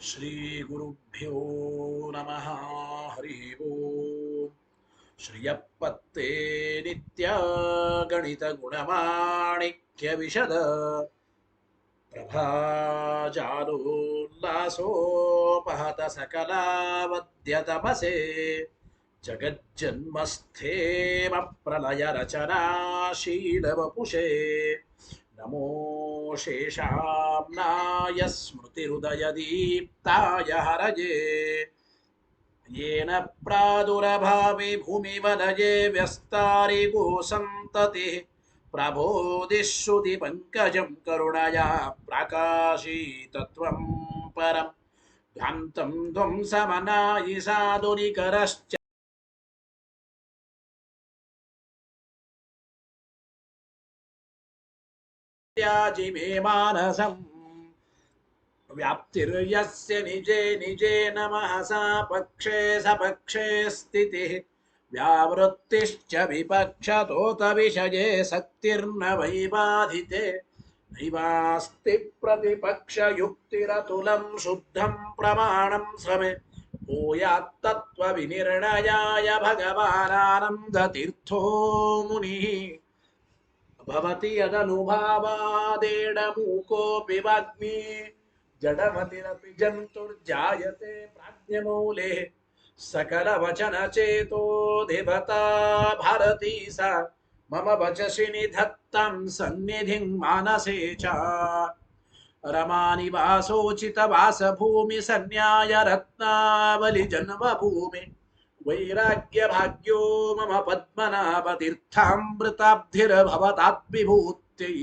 ಶ್ರೀ ಗುರುಭ್ಯೋ ನಮಃ. ಹರಿ ಓಂ. ಶ್ರಿಯಪ್ಪತ್ತೇ ನಿತ್ಯ ಗಣಿತ ಗುಣಮಾಣಿಕ್ಯ ವಿಶದ ಪ್ರಭಾಜಾಲೋಲ್ಲಾಸೋಪಹತ ಸಕಲಾವದ್ಯ ತಪಸೆ ಜಗಜ್ಜನ್ಮಸ್ಥೇಮ ಪ್ರಲಯ ರಚನಾಶೀಲವಪುಷೇ ನಮೋ ಶೇಷಾಮ್ನಾಯ ಸ್ಮೃತಿಹೃದಯದೀಪ್ತಾಯ ಹರಯೇ येन प्रादुरभावि भूमिवलये व्यस्तारिगो सन्ततिः प्रबोधिश्रुतिपङ्कजं करुणया प्राकाशीतत्वं परं ध्यान्तं ध्वंसमनायि साधुनिकरश्च त्याजि मे मानसम् व्याप्तिर्यस्य निजे निजे नमः सा पक्षे सपक्षे स्थितिः व्यावृत्तिश्च विपक्षतोत विषये सक्तिर्न वैबाधिते नैवास्ति प्रतिपक्षयुक्तिरतुलं शुद्धं प्रमाणं श्रमे भूयात्तत्त्वविनिर्णयाय भगवानानन्दतीर्थो मुनिः भवति यदनुभावादेडमूकोऽपि वाग्मी जडमतिरपि जन्तुर्जायते प्राज्ञमौले सकलवचनचेतो देवता भारती सा मम वचसि निधत्तां सन्निधिं मानसे च रमानिवासोचितवासभूमि सन्न्याय रत्नावलि जन्मभूमि वैराग्यभाग्यो मम पद्मनाभतीर्थामृताब्धिर्भवताद्विभूत्यै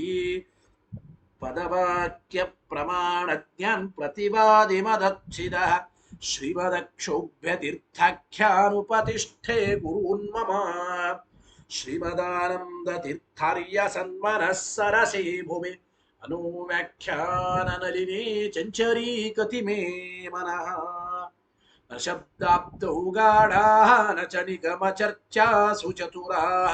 पदवाक्य प्रमाणज्ञान प्रतिवादिमदच्छिदः श्रीमदक्षोभ्यतीर्थाख्यानुपतिष्ठे गुरून्मम श्रीमदानन्दतीर्थार्य सन्मनः सरसि भूमि अनुव्याख्याननलिनी चञ्चरीकति मे मनः न शब्दाब्दौ गाढाः न च निगमचर्चासु चतुराः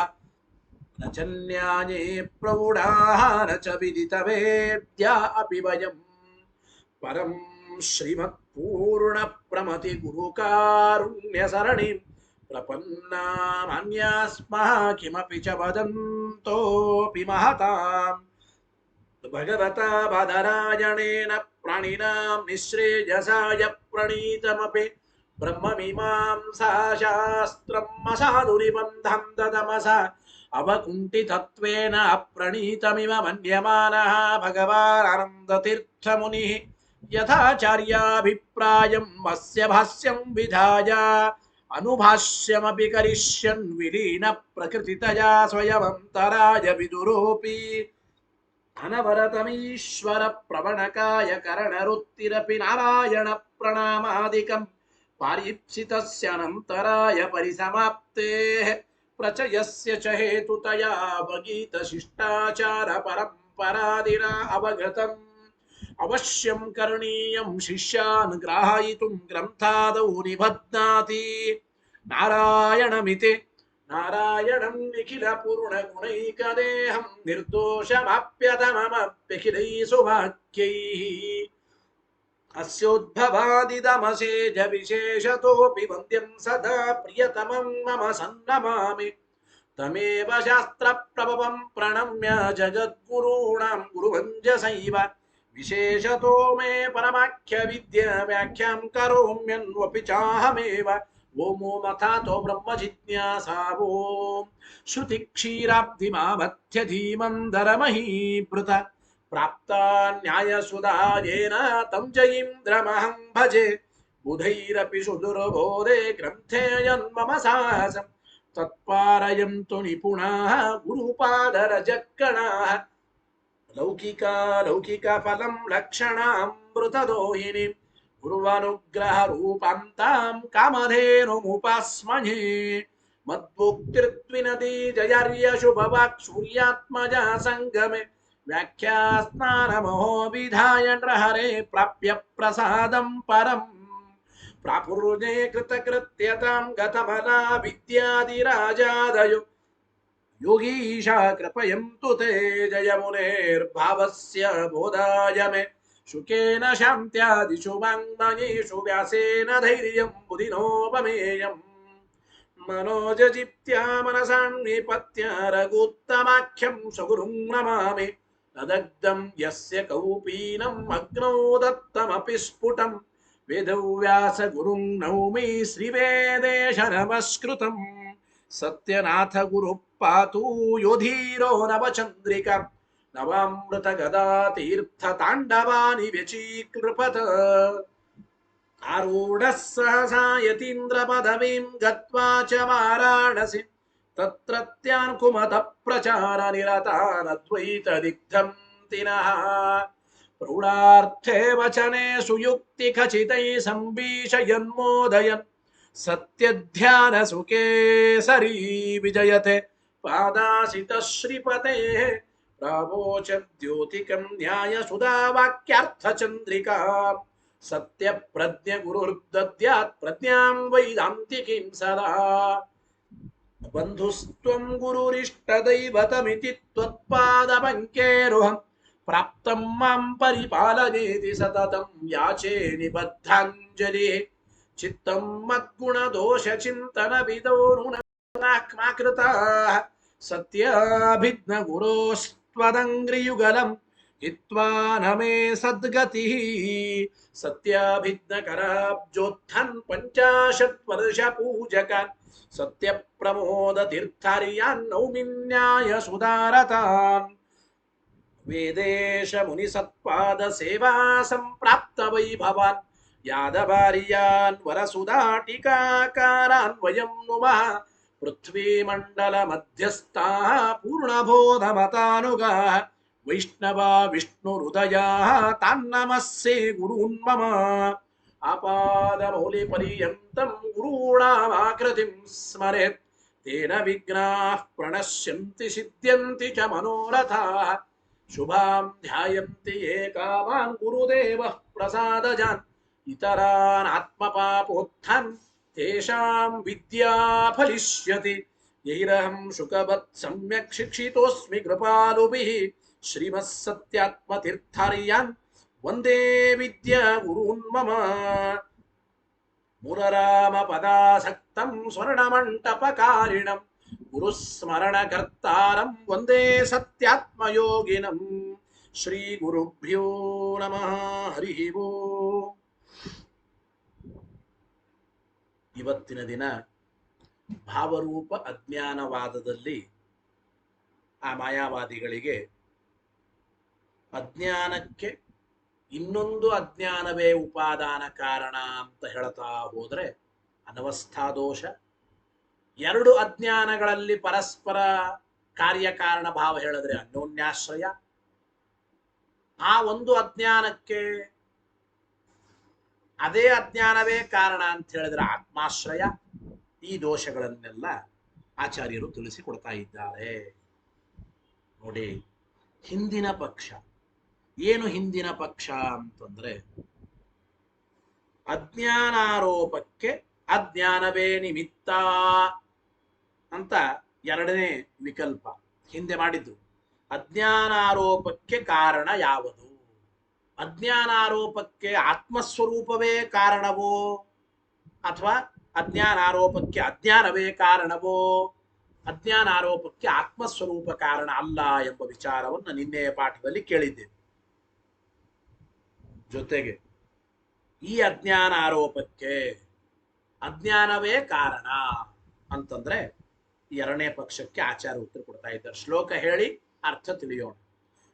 न च न्याये प्रौढाः न च विदितवेद्या अपि वयम् परं श्रीमत्पूर्णप्रमति गुरुकारुण्यसरणिं प्रपन्नामन्यास्मः किमपि च वदन्तोऽपि महताम् भगवता बादरायणेन प्राणिनां निःश्रेयसाय प्रणीतमपि ब्रह्ममीमांसाशास्त्रम् असाधुनिबन्धं ददमसा अवकुण्ठितत्वेन अप्रणीतमिव मन्यमानः भगवान् आनन्दतीर्थमुनिः यथाचार्याभिप्रायम् अस्य भाष्यं विधाय अनुभाष्यमपि करिष्यन् विलीनप्रकृतितया स्वयमन्तराय विदुरोऽपि अनवरतमीश्वर प्रवणकाय करणरुत्तिरपि नारायण प्रणामादिकं पारीप्सितस्यानन्तराय परिसमाप्तेः प्रचयस्य च हेतुतया अवगीतशिष्टाचार परम्परादिना अवगतम् अवश्यं करणीयं शिष्यान् ग्राहयितुं ग्रन्थादौ निबध्नाति नारायणमिति नारायणं निखिलपूर्णगुणैकदेहं निर्दोषमाप्यतममप्यखिलैः सुवाक्यैः अस्योद्भवादिदमशेष विशेषतोऽपि वन्द्यं सदा प्रियतमं मम सन्नमामि तमेव शास्त्रप्रभवं प्रणम्य जगद्गुरूणां गुरुवन्द्यसैव विशेषतो मे परमाख्यविद्या व्याख्यां करोम्यन्वपि चाहमेव ओमो मथातो ब्रह्मजिज्ञासा ओम श्रुतिक्षीराब्धिमामथ्यधीमन्दरमहीभृत प्राप्ता न्यायसुधायेन तं जयीन्द्रमहं भजे बुधैरपि सुदुर्बोधे ग्रन्थे यन्मम साहसम् तत्पारयन्तु निपुणाः गुरुपादरजक्कणाः लौकिकफलं लक्षणामृतदोहिनीं गुरुवनुग्रहरूपान्तां कामधेनुमुपास्महे मद्भुक्तिर्त्विनदी जयार्यशुभवाक् सूर्यात्मजा सङ्गमे व्याख्यास्नानमहो विधाय नृहरे प्राप्य प्रसादं परम् प्रापुर्णे कृतकृत्यतां गतमला विद्यादिराजादयो योगीशा कृपयन्तु ते जयमुनेर्भावस्य बोधाय मे ಶುಕೇನ ಶಾಂತ್ಯಾದಿಷು ವಾಂಗ್ಮಯೇಷು ವ್ಯಾಸೇನ ಧೈರ್ಯಂ ಬುಧಿನೋಪಮೇಯಂ मनोजजित्या मनसान्निपत्य रघुत्तमाख्यं सगुरुं नमामि नदग्धं यस्य कौपीनम् अग्नौ दत्तमपि स्फुटं वेदव्यासगुरुं नौमि श्रीवेदेश नमस्कृतं सत्यनाथ गुरुः पातु योधीरो नवचन्द्रिका नवामृतगदा तीर्थताण्डवानि व्यचीकृपत आरूढः सहसा यतीन्द्रपदवीं गत्वा च वाराणसी तत्रत्यान् कुमतप्रचारनिरतानद्वैतदिग्धं तिनः प्रौढार्थे वचने सुयुक्तिखचितैः सम्भीषयन्मोदयन् सत्यध्यानसुकेसरी विजयते पादासितः श्रीपतेः प्रावोचद्योतिकं न्यायसुधावाक्यार्थचन्द्रिका सत्य प्रज्ञ गुरुर्दद्यात् प्रज्ञां वैदान्तिकीं सदा बन्धुस्त्वं गुरुरिष्टदैवतमिति त्वत्पादपङ्केरुहं प्राप्तं मां परिपालयेति सततं याचे निबद्धाञ्जलिः चित्तं मद्गुणदोषचिन्तनविदो नुनाक्मा कृताः सत्याभिज्ञ गुरोस्त्वदङ्घ्रियुगलं हित्वा न मे सद्गतिः सत्याभिज्ञकराब्जोत्थान् 50 वर्ष पूजकान् सत्यप्रमोदतीर्थार्यान् नौमिन्याय सुधारतान् वेदेश मुनिसत्पाद सेवा सम्प्राप्त वैभवान् यादवार्यान् वरसुधाटिकाकारान् वयं नुमः पृथ्वीमण्डल मध्यस्थाः पूर्णबोधमतानुगाः वैष्णवा विष्णुहृदयाः तान्नमस्ये गुरून् मम आपादमौलिपर्यन्तं गुरूणामाकृतिं स्मरेत् तेन विघ्नाः प्रणश्यन्ति सिद्ध्यन्ति च मनोरथाः शुभां ध्यायन्ति ये कामान् गुरुदेवः प्रसादजान् इतरान् आत्मपापोत्थान् तेषां विद्या फलिष्यति यैरहं शुकवत् सम्यक् शिक्षितोऽस्मि कृपालुभिः श्रीमत्सत्यात्मतीर्थार्यान् वन्दे विद्या गुरून् मम मुररामपदासक्तं स्वर्णमण्टपकारिणं गुरुस्मरणकर्तारं वन्दे सत्यात्मयोगिनं श्रीगुरुभ्यो नमः हरिः ओम् ಇವತ್ತಿನ ದಿನ ಭಾವರೂಪ ಅಜ್ಞಾನವಾದದಲ್ಲಿ ಆ ಮಾಯಾವಾದಿಗಳಿಗೆ ಅಜ್ಞಾನಕ್ಕೆ ಇನ್ನೊಂದು ಅಜ್ಞಾನವೇ ಉಪಾದಾನ ಕಾರಣ ಅಂತ ಹೇಳ್ತಾ ಹೋದರೆ ಅನವಸ್ಥಾದೋಷ, ಎರಡು ಅಜ್ಞಾನಗಳಲ್ಲಿ ಪರಸ್ಪರ ಕಾರ್ಯಕಾರಣ ಭಾವ ಹೇಳಿದ್ರೆ ಅನ್ಯೋನ್ಯಾಶ್ರಯ, ಆ ಒಂದು ಅಜ್ಞಾನಕ್ಕೆ ಅದೇ ಅಜ್ಞಾನವೇ ಕಾರಣ ಅಂತ ಹೇಳಿದ್ರೆ ಆತ್ಮಾಶ್ರಯ, ಈ ದೋಷಗಳನ್ನೆಲ್ಲ ಆಚಾರ್ಯರು ತಿಳಿಸಿಕೊಡ್ತಾ ಇದ್ದಾರೆ. ನೋಡಿ, ಹಿಂದಿನ ಪಕ್ಷ ಏನು? ಹಿಂದಿನ ಪಕ್ಷ ಅಂತಂದ್ರೆ ಅಜ್ಞಾನಾರೋಪಕ್ಕೆ ಅಜ್ಞಾನವೇ ನಿಮಿತ್ತ ಅಂತ ಎರಡನೇ ವಿಕಲ್ಪ ಹಿಂದೆ ಮಾಡಿದ್ದು. ಅಜ್ಞಾನಾರೋಪಕ್ಕೆ ಕಾರಣ ಯಾವುದು? ಅಜ್ಞಾನಾರೋಪಕ್ಕೆ ಆತ್ಮಸ್ವರೂಪವೇ ಕಾರಣವೋ ಅಥವಾ ಅಜ್ಞಾನಾರೋಪಕ್ಕೆ ಅಜ್ಞಾನವೇ ಕಾರಣವೋ? ಅಜ್ಞಾನಾರೋಪಕ್ಕೆ ಆತ್ಮಸ್ವರೂಪ ಕಾರಣ ಅಲ್ಲ ಎಂಬ ವಿಚಾರವನ್ನು ನಿನ್ನೆಯ ಪಾಠದಲ್ಲಿ ಕೇಳಿದ್ದೇವೆ. ಜೊತೆಗೆ ಈ ಅಜ್ಞಾನಾರೋಪಕ್ಕೆ ಅಜ್ಞಾನವೇ ಕಾರಣ ಅಂತಂದ್ರೆ ಎರಡನೇ ಪಕ್ಷಕ್ಕೆ ಆಚಾರ್ಯ ಉತ್ತರ ಕೊಡ್ತಾ ಇದ್ದಾರೆ. ಶ್ಲೋಕ ಹೇಳಿ ಅರ್ಥ ತಿಳಿಯೋಣ.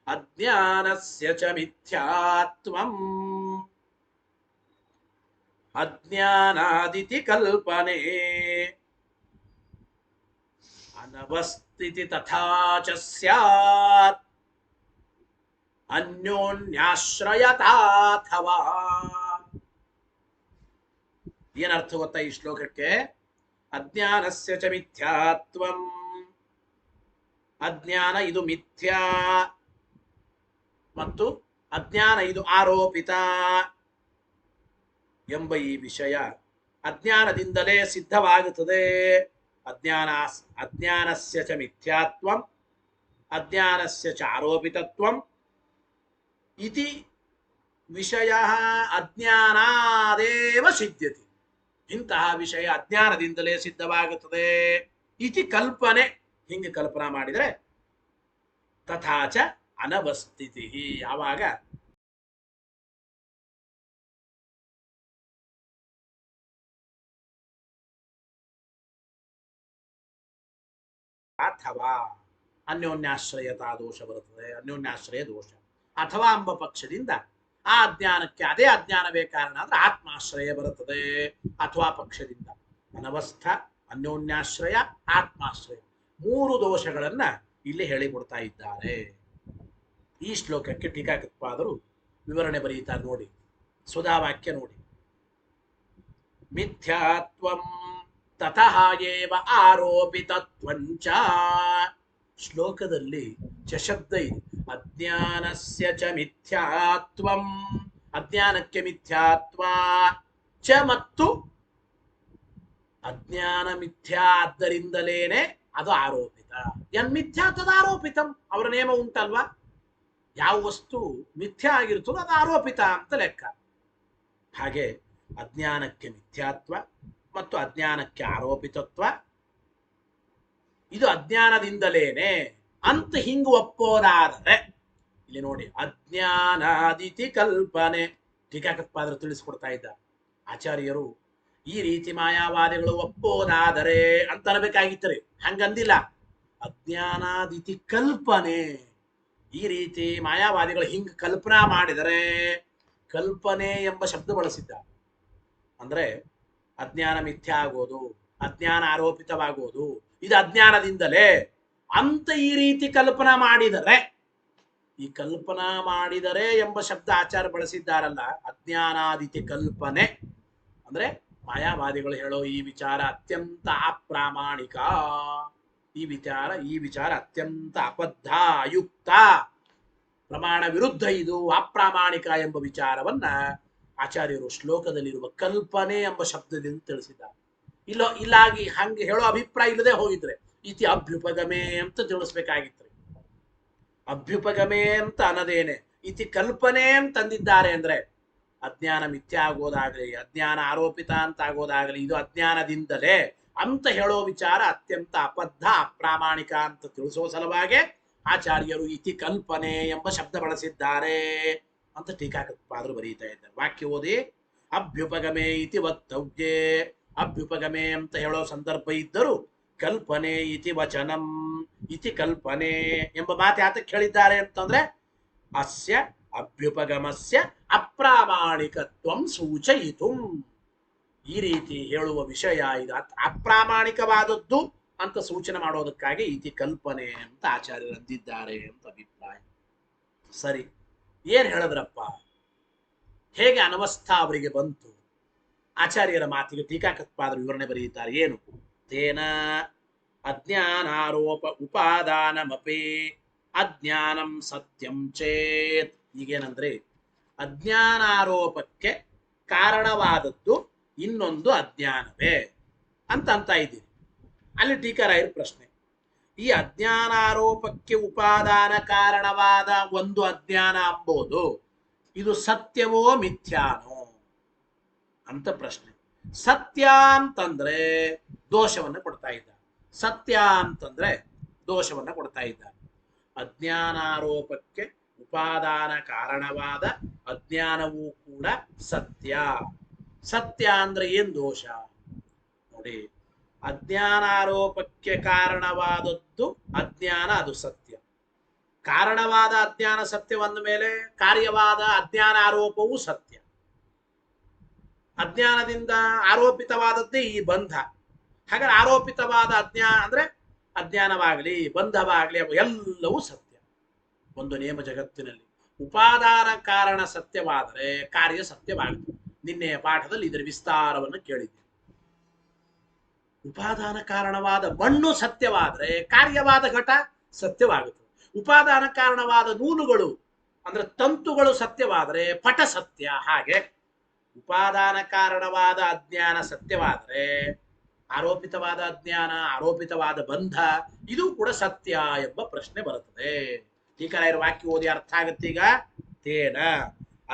ಅಜ್ಞಾನಸ್ಯ ಚ ಮಿಥ್ಯಾತ್ವಂ ಅಜ್ಞಾನಾದಿತಿ ಕಲ್ಪನೆ ಅನವಸ್ಥಿತಿ ತಥಾ ಚ ಸ್ಯಾತ್ ಅನ್ಯೋನ್ಯಾಶ್ರಯತಾಥವಾ. ಏನರ್ಥ ಗೊತ್ತಾ ಈ ಶ್ಲೋಕಕ್ಕೆ? ಅಜ್ಞಾನಸ್ಯ ಚ ಮಿಥ್ಯಾತ್ವಂ, ಅಜ್ಞಾನ ಇದು ಮಿಥ್ಯಾ ಮತ್ತು ಅಜ್ಞಾನ ಇದು ಆರೋಪಿತ ಎಂಬ ಈ ವಿಷಯ ಅಜ್ಞಾನದಿಂದಲೇ ಸಿದ್ಧವಾಗುತ್ತದೆ. ಅಜ್ಞಾನಸ್ಯ ಚ ಮಿಥ್ಯಾತ್ವಂ ಅಜ್ಞಾನಸ್ಯ ಚ ಆರೋಪಿತತ್ವಂ ಇತಿ ವಿಷಯ ಅಜ್ಞಾನಾದೇವ ಸಿದ್ಧ್ಯತಿ. ಇಂತಹ ವಿಷಯ ಅಜ್ಞಾನದಿಂದಲೇ ಸಿದ್ಧವಾಗುತ್ತದೆ ಇತಿ ಕಲ್ಪನೆ. ಹಿಂಗೆ ಕಲ್ಪನಾ ಮಾಡಿದರೆ ತಥಾಚ ಅನವಸ್ಥಿತಿ. ಯಾವಾಗ ಅಥವಾ ಅನ್ಯೋನ್ಯಾಶ್ರಯತಾ ದೋಷ ಬರುತ್ತದೆ, ಅನ್ಯೋನ್ಯಾಶ್ರಯ ದೋಷ. ಅಥವಾ ಎಂಬ ಪಕ್ಷದಿಂದ ಆ ಅಜ್ಞಾನಕ್ಕೆ ಅದೇ ಅಜ್ಞಾನವೇ ಕಾರಣ ಅಂದ್ರೆ ಆತ್ಮಾಶ್ರಯ ಬರುತ್ತದೆ. ಅಥವಾ ಪಕ್ಷದಿಂದ ಅನವಸ್ಥ, ಅನ್ಯೋನ್ಯಾಶ್ರಯ, ಆತ್ಮಾಶ್ರಯ ಮೂರು ದೋಷಗಳನ್ನ ಇಲ್ಲಿ ಹೇಳಿಕೊಡ್ತಾ ಇದ್ದಾರೆ. ಈ ಶ್ಲೋಕಕ್ಕೆ ಟೀಕಾಕೃತ್ಪಾದರು ವಿವರಣೆ ಬರೆಯುತ್ತಾರೆ ನೋಡಿ. ಸುಧಾವಾಕ್ಯ ನೋಡಿ. ಮಿಥ್ಯಾತ್ವಂ ತತಃ ಏವ ಆರೋಪಿತತ್ವಂಚ. ಶ್ಲೋಕದಲ್ಲಿ ಚ ಶಬ್ದ ಇದೆ. ಅಜ್ಞಾನಸ್ಯ ಚ ಮಿಥ್ಯಾತ್ವಂ, ಅಜ್ಞಾನಕ್ಕೆ ಮಿಥ್ಯಾತ್ವ, ಚ ಮತ್ತು ಅಜ್ಞಾನ ಮಿಥ್ಯಾ ಆದ್ದರಿಂದಲೇನೆ ಅದು ಆರೋಪಿತ. ಯನ್ ಮಿಥ್ಯಾ ತದ ಆರೋಪಿತಂ. ಅವರ ನೇಮ ಉಂಟಲ್ವಾ, ಯಾವ ವಸ್ತು ಮಿಥ್ಯಾ ಆಗಿರ್ತದೋ ಅದು ಆರೋಪಿತ ಅಂತ ಲೆಕ್ಕ. ಹಾಗೆ ಅಜ್ಞಾನಕ್ಕೆ ಮಿಥ್ಯಾತ್ವ ಮತ್ತು ಅಜ್ಞಾನಕ್ಕೆ ಆರೋಪಿತತ್ವ ಇದು ಅಜ್ಞಾನದಿಂದಲೇನೆ ಅಂತ ಹಿಂಗ ಒಪ್ಪೋದಾದರೆ, ಇಲ್ಲಿ ನೋಡಿ ಅಜ್ಞಾನಾದಿತಿ ಕಲ್ಪನೆ. ಟೀಕಾಕೃತ್ಪಾದರು ತಿಳಿಸ್ಕೊಡ್ತಾ ಇದ್ದ ಆಚಾರ್ಯರು ಈ ರೀತಿ ಮಾಯಾವಾದಿಗಳು ಒಪ್ಪೋದಾದರೆ ಅಂತ ಅನ್ಬೇಕಾಗಿತ್ತರಿ. ಹಂಗಂದಿಲ್ಲ, ಅಜ್ಞಾನಾದಿತಿ ಕಲ್ಪನೆ. ಈ ರೀತಿ ಮಾಯಾವಾದಿಗಳು ಹಿಂಗ ಕಲ್ಪನಾ ಮಾಡಿದರೆ, ಕಲ್ಪನೆ ಎಂಬ ಶಬ್ದ ಬಳಸಿದ್ದ. ಅಂದ್ರೆ ಅಜ್ಞಾನ ಮಿಥ್ಯಾ ಆಗೋದು, ಅಜ್ಞಾನ ಆರೋಪಿತವಾಗೋದು ಇದು ಅಜ್ಞಾನದಿಂದಲೇ ಅಂತ ಈ ರೀತಿ ಕಲ್ಪನಾ ಮಾಡಿದರೆ, ಈ ಕಲ್ಪನಾ ಮಾಡಿದರೆ ಎಂಬ ಶಬ್ದ ಆಚಾರ ಬಳಸಿದ್ದಾರಲ್ಲ, ಅಜ್ಞಾನಾದಿತಿ ಕಲ್ಪನೆ ಅಂದ್ರೆ ಮಾಯಾವಾದಿಗಳು ಹೇಳೋ ಈ ವಿಚಾರ ಅತ್ಯಂತ ಅಪ್ರಾಮಾಣಿಕ. ಈ ವಿಚಾರ ಅತ್ಯಂತ ಅಬದ್ಧ, ಅಯುಕ್ತ, ಪ್ರಮಾಣ ವಿರುದ್ಧ, ಇದು ಅಪ್ರಾಮಾಣಿಕ ಎಂಬ ವಿಚಾರವನ್ನ ಆಚಾರ್ಯರು ಶ್ಲೋಕದಲ್ಲಿರುವ ಕಲ್ಪನೆ ಎಂಬ ಶಬ್ದದಿಂದ ತಿಳಿಸಿದ್ದಾರೆ. ಇಲ್ಲಾಗಿ ಹಂಗೆ ಹೇಳೋ ಅಭಿಪ್ರಾಯ ಇಲ್ಲದೆ ಹೋಗಿದ್ರೆ ಇತಿ ಅಭ್ಯುಪಗಮೆ ಅಂತ ತಿಳಿಸ್ಬೇಕಾಗಿತ್ತು. ಅಭ್ಯುಪಗಮೆ ಅಂತ ಅನ್ನದೇನೆ ಇತಿ ಕಲ್ಪನೆ ಅಂತ ತಂದಿದ್ದಾರೆ. ಅಂದ್ರೆ ಅಜ್ಞಾನ ಮಿಥ್ಯಾ ಆಗೋದಾಗಲಿ, ಅಜ್ಞಾನ ಆರೋಪಿತ ಅಂತ ಆಗೋದಾಗಲಿ ಇದು ಅಜ್ಞಾನದಿಂದಲೇ ಅಂತ ಹೇಳೋ ವಿಚಾರ ಅತ್ಯಂತ ಅಬದ್ಧ, ಅಪ್ರಾಮಾಣಿಕ ಅಂತ ತಿಳಿಸೋ ಸಲುವಾಗಿ ಆಚಾರ್ಯರು ಇತಿ ಕಲ್ಪನೆ ಎಂಬ ಶಬ್ದ ಬಳಸಿದ್ದಾರೆ ಅಂತ ಟೀಕಾಕೃತ್ಪಾದರು ಬರೀತಾ ಇದ್ದಾರೆ. ವಾಕ್ಯ ಓದಿ. ಅಭ್ಯುಪಗಮೆ ಇತಿ ವಕ್ತವ್ಯೆ. ಅಭ್ಯುಪಗಮೆ ಅಂತ ಹೇಳೋ ಸಂದರ್ಭ ಇದ್ದರೂ ಕಲ್ಪನೆ ಇತಿ ವಚನಂ. ಇತಿ ಕಲ್ಪನೆ ಎಂಬ ಮಾತು ಯಾತಕ್ಕೆ ಹೇಳಿದ್ದಾರೆ ಅಂತಂದ್ರೆ ಅಸ್ಯ ಅಭ್ಯುಪಗಮಸ್ಯ ಅಪ್ರಾಮಾಣಿಕತ್ವಂ ಸೂಚಯಿತು. ಈ ರೀತಿ ಹೇಳುವ ವಿಷಯ ಇದು ಅಪ್ರಾಮಾಣಿಕವಾದದ್ದು ಅಂತ ಸೂಚನೆ ಮಾಡೋದಕ್ಕಾಗಿ ಇತಿ ಕಲ್ಪನೆ ಅಂತ ಆಚಾರ್ಯರು ಅಂದಿದ್ದಾರೆ ಅಂತ ಅಭಿಪ್ರಾಯ. ಸರಿ, ಏನ್ ಹೇಳಿದ್ರಪ್ಪ, ಹೇಗೆ ಅನವಸ್ಥಾ ಅವರಿಗೆ ಬಂತು? ಆಚಾರ್ಯರ ಮಾತಿಗೆ ಟೀಕಾಕೃತ್ಪಾದರು ವಿವರಣೆ ಬರೆಯುತ್ತಾರೆ. ಏನು? ತೇನ ಅಜ್ಞಾನಾರೋಪ ಉಪಾದಾನಮಪಿ ಅಜ್ಞಾನಂ ಸತ್ಯಂ ಚೇತ್. ಈಗೇನಂದ್ರೆ ಅಜ್ಞಾನಾರೋಪಕ್ಕೆ ಕಾರಣವಾದದ್ದು ಇನ್ನೊಂದು ಅಜ್ಞಾನವೇ ಅಂತ ಇದ್ದೀರಿ. ಅಲ್ಲಿ ಟೀಕಾರಾಯರ ಪ್ರಶ್ನೆ, ಈ ಅಜ್ಞಾನಾರೋಪಕ್ಕೆ ಉಪಾದಾನ ಕಾರಣವಾದ ಒಂದು ಅಜ್ಞಾನ ಅಂಬೋದು ಇದು ಸತ್ಯವೋ ಮಿಥ್ಯಾನೋ ಅಂತ ಪ್ರಶ್ನೆ. ಸತ್ಯ ಅಂತಂದ್ರೆ ದೋಷವನ್ನ ಕೊಡ್ತಾ ಇದ್ದ, ಸತ್ಯ ಅಂತಂದ್ರೆ ದೋಷವನ್ನ ಕೊಡ್ತಾ ಇದ್ದ. ಅಜ್ಞಾನಾರೋಪಕ್ಕೆ ಉಪಾದಾನ ಕಾರಣವಾದ ಅಜ್ಞಾನವೂ ಕೂಡ ಸತ್ಯ. ಸತ್ಯ ಅಂದ್ರೆ ಏನ್ ದೋಷ ನೋಡಿ. ಅಜ್ಞಾನಾರೋಪಕ್ಕೆ ಕಾರಣವಾದದ್ದು ಅಜ್ಞಾನ, ಅದು ಸತ್ಯ. ಕಾರಣವಾದ ಅಜ್ಞಾನ ಸತ್ಯವಂದ ಮೇಲೆ ಕಾರ್ಯವಾದ ಅಜ್ಞಾನ ಆರೋಪವೂ ಸತ್ಯ. ಅಜ್ಞಾನದಿಂದ ಆರೋಪಿತವಾದದ್ದೇ ಈ ಬಂಧ. ಹಾಗಾದ್ರೆ ಆರೋಪಿತವಾದ ಅಜ್ಞಾನ ಅಂದ್ರೆ ಅಜ್ಞಾನವಾಗಲಿ ಬಂಧವಾಗಲಿ ಎಲ್ಲವೂ ಸತ್ಯ. ಒಂದು ನೇಮ ಜಗತ್ತಿನಲ್ಲಿ ಉಪಾದಾನ ಕಾರಣ ಸತ್ಯವಾದರೆ ಕಾರ್ಯ ಸತ್ಯವಾಗುತ್ತದೆ. ನಿನ್ನೆಯ ಪಾಠದಲ್ಲಿ ಇದರ ವಿಸ್ತಾರವನ್ನು ಕೇಳಿದ್ದೆ. ಉಪಾದಾನ ಕಾರಣವಾದ ಮಣ್ಣು ಸತ್ಯವಾದರೆ ಕಾರ್ಯವಾದ ಘಟ ಸತ್ಯವಾಗುತ್ತದೆ. ಉಪಾದಾನ ಕಾರಣವಾದ ನೂಲುಗಳು ಅಂದ್ರೆ ತಂತುಗಳು ಸತ್ಯವಾದರೆ ಪಟ ಸತ್ಯ. ಹಾಗೆ ಉಪಾದಾನ ಕಾರಣವಾದ ಅಜ್ಞಾನ ಸತ್ಯವಾದರೆ ಆರೋಪಿತವಾದ ಅಜ್ಞಾನ, ಆರೋಪಿತವಾದ ಬಂಧ ಇದು ಕೂಡ ಸತ್ಯ ಎಂಬ ಪ್ರಶ್ನೆ ಬರುತ್ತದೆ. ಟೀಕಾರಾಯರ ವಾಕ್ಯ ಓದಿ ಅರ್ಥ ಆಗುತ್ತೆ ಈಗ. ತೇನ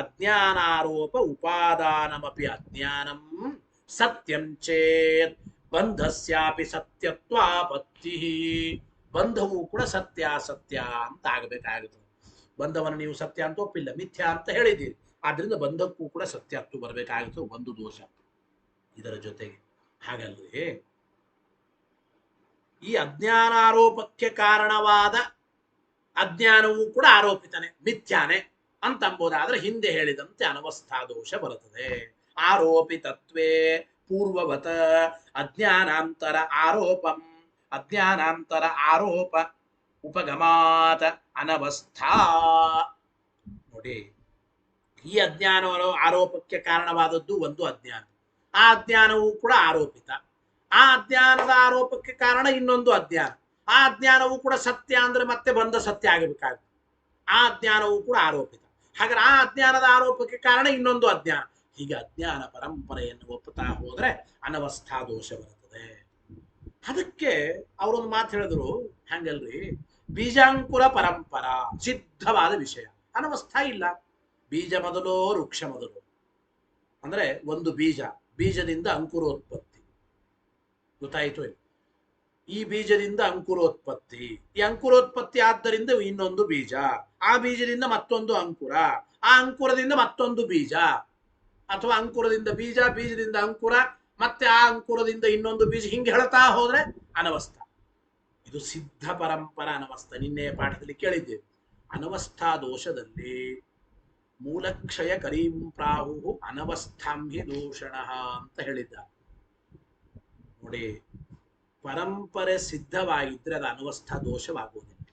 ಅಜ್ಞಾನಾರೋಪ ಉಪಾದಾನಮಪಿ ಅಜ್ಞಾನಂ ಸತ್ಯಂ ಚೇತ್ ಬಂಧಸ್ಯಾಪಿ ಸತ್ಯತ್ವಾಪತ್ತಿ. ಬಂಧವು ಕೂಡ ಸತ್ಯ ಸತ್ಯ ಅಂತ ಆಗಬೇಕಾಗುತ್ತದೆ. ಬಂಧವನ್ನು ನೀವು ಸತ್ಯ ಅಂತ ಒಪ್ಪಿಲ್ಲ, ಮಿಥ್ಯಾ ಅಂತ ಹೇಳಿದ್ದೀರಿ. ಆದ್ರಿಂದ ಬಂಧಕ್ಕೂ ಕೂಡ ಸತ್ಯತ್ವ ಬರಬೇಕಾಗುತ್ತದೆ, ಒಂದು ದೋಷ. ಇದರ ಜೊತೆಗೆ ಹಾಗಲ್ಲದೆ ಈ ಅಜ್ಞಾನಾರೋಪಕ್ಕೆ ಕಾರಣವಾದ ಅಜ್ಞಾನವೂ ಕೂಡ ಆರೋಪಿತನೇ, ಮಿಥ್ಯಾನೆ ಅಂತಂಬೋದಾದ್ರೆ ಹಿಂದೆ ಹೇಳಿದಂತೆ ಅನವಸ್ಥಾ ದೋಷ ಬರುತ್ತದೆ. ಆರೋಪಿತತ್ವೇ ಪೂರ್ವವತ ಅಜ್ಞಾನಾಂತರ ಆರೋಪಂ ಅಜ್ಞಾನಾಂತರ ಆರೋಪ ಉಪಗಮಾತ ಅನವಸ್ಥಾ. ನೋಡಿ, ಈ ಅಜ್ಞಾನ ಆರೋಪಕ್ಕೆ ಕಾರಣವಾದದ್ದು ಒಂದು ಅಜ್ಞಾನ, ಆ ಅಜ್ಞಾನವೂ ಕೂಡ ಆರೋಪಿತ. ಆ ಅಜ್ಞಾನದ ಆರೋಪಕ್ಕೆ ಕಾರಣ ಇನ್ನೊಂದು ಅಜ್ಞಾನ, ಆ ಅಜ್ಞಾನವೂ ಕೂಡ ಸತ್ಯ ಅಂದ್ರೆ ಮತ್ತೆ ಬಂದ ಸತ್ಯ ಆಗಬೇಕಾಗುತ್ತೆ. ಆ ಅಜ್ಞಾನವೂ ಕೂಡ ಆರೋಪಿತ. ಹಾಗಾದ್ರೆ ಆ ಅಜ್ಞಾನದ ಆರೋಪಕ್ಕೆ ಕಾರಣ ಇನ್ನೊಂದು ಅಜ್ಞಾನ. ಹೀಗೆ ಅಜ್ಞಾನ ಪರಂಪರೆಯನ್ನು ಒಪ್ಪುತ್ತಾ ಹೋದ್ರೆ ಅನವಸ್ಥಾ ದೋಷ ಬರುತ್ತದೆ. ಅದಕ್ಕೆ ಅವರೊಂದು ಮಾತು ಹೇಳಿದ್ರು, ಹಂಗಲ್ರಿ, ಬೀಜಾಂಕುರ ಪರಂಪರಾ ಸಿದ್ಧವಾದ ವಿಷಯ, ಅನವಸ್ಥಾ ಇಲ್ಲ. ಬೀಜ ಮೊದಲೋ ವೃಕ್ಷ ಮೊದಲು ಅಂದ್ರೆ ಒಂದು ಬೀಜ, ಬೀಜದಿಂದ ಅಂಕುರೋತ್ಪತ್ತಿ, ಗೊತ್ತಾಯಿತು? ಈ ಬೀಜದಿಂದ ಅಂಕುರೋತ್ಪತ್ತಿ, ಈ ಅಂಕುರೋತ್ಪತ್ತಿ ಆದ್ದರಿಂದ ಇನ್ನೊಂದು ಬೀಜ, ಆ ಬೀಜದಿಂದ ಮತ್ತೊಂದು ಅಂಕುರ, ಆ ಅಂಕುರದಿಂದ ಮತ್ತೊಂದು ಬೀಜ, ಅಥವಾ ಅಂಕುರದಿಂದ ಬೀಜ, ಬೀಜದಿಂದ ಅಂಕುರ, ಮತ್ತೆ ಆ ಅಂಕುರದಿಂದ ಇನ್ನೊಂದು ಬೀಜ, ಹಿಂಗೆ ಹೇಳ್ತಾ ಹೋದ್ರೆ ಅನವಸ್ಥಾ. ಇದು ಸಿದ್ಧ ಪರಂಪರಾ ಅನವಸ್ಥಾ. ನಿನ್ನೆ ಪಾಠದಲ್ಲಿ ಕೇಳಿದ್ದೇವೆ, ಅನವಸ್ಥಾ ದೋಷದಲ್ಲಿ ಮೂಲಕ್ಷಯ ಕರೀಂ ಪ್ರಾಹು ಅನವಸ್ಥಾಂಹಿ ದೂಷಣ ಅಂತ ಹೇಳಿದ್ದಾರೆ. ನೋಡಿ, ಪರಂಪರೆ ಸಿದ್ಧವಾಗಿದ್ರೆ ಅದು ಅನವಸ್ಥಾ ದೋಷವಾಗುವುದಿಲ್ಲ.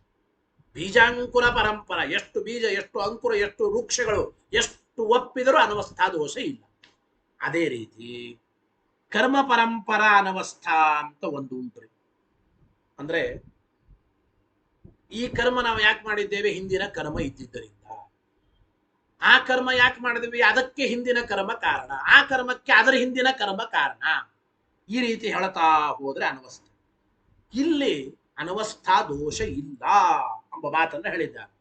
ಬೀಜಾಂಕುರ ಪರಂಪರ, ಎಷ್ಟು ಬೀಜ, ಎಷ್ಟು ಅಂಕುರ, ಎಷ್ಟು ವೃಕ್ಷಗಳು ಎಷ್ಟು ಒಪ್ಪಿದರೂ ಅನವಸ್ಥಾ ದೋಷ ಇಲ್ಲ. ಅದೇ ರೀತಿ ಕರ್ಮ ಪರಂಪರಾ ಅನವಸ್ಥಾ ಅಂತ ಒಂದು ಉಂಟ್ರಿ. ಅಂದ್ರೆ ಈ ಕರ್ಮ ನಾವು ಯಾಕೆ ಮಾಡಿದ್ದೇವೆ? ಹಿಂದಿನ ಕರ್ಮ ಇದ್ದಿದ್ದರಿಂದ. ಆ ಕರ್ಮ ಯಾಕೆ ಮಾಡಿದ್ವಿ? ಅದಕ್ಕೆ ಹಿಂದಿನ ಕರ್ಮ ಕಾರಣ, ಆ ಕರ್ಮಕ್ಕೆ ಅದರ ಹಿಂದಿನ ಕರ್ಮ ಕಾರಣ. ಈ ರೀತಿ ಹೇಳ್ತಾ ಹೋದ್ರೆ ಅನವಸ್ಥಾ. ಇಲ್ಲಿ ಅನವಸ್ಥಾ ದೋಷ ಇಲ್ಲ ಎಂಬ ಮಾತನ್ನು ಹೇಳಿದ್ದಾರೆ.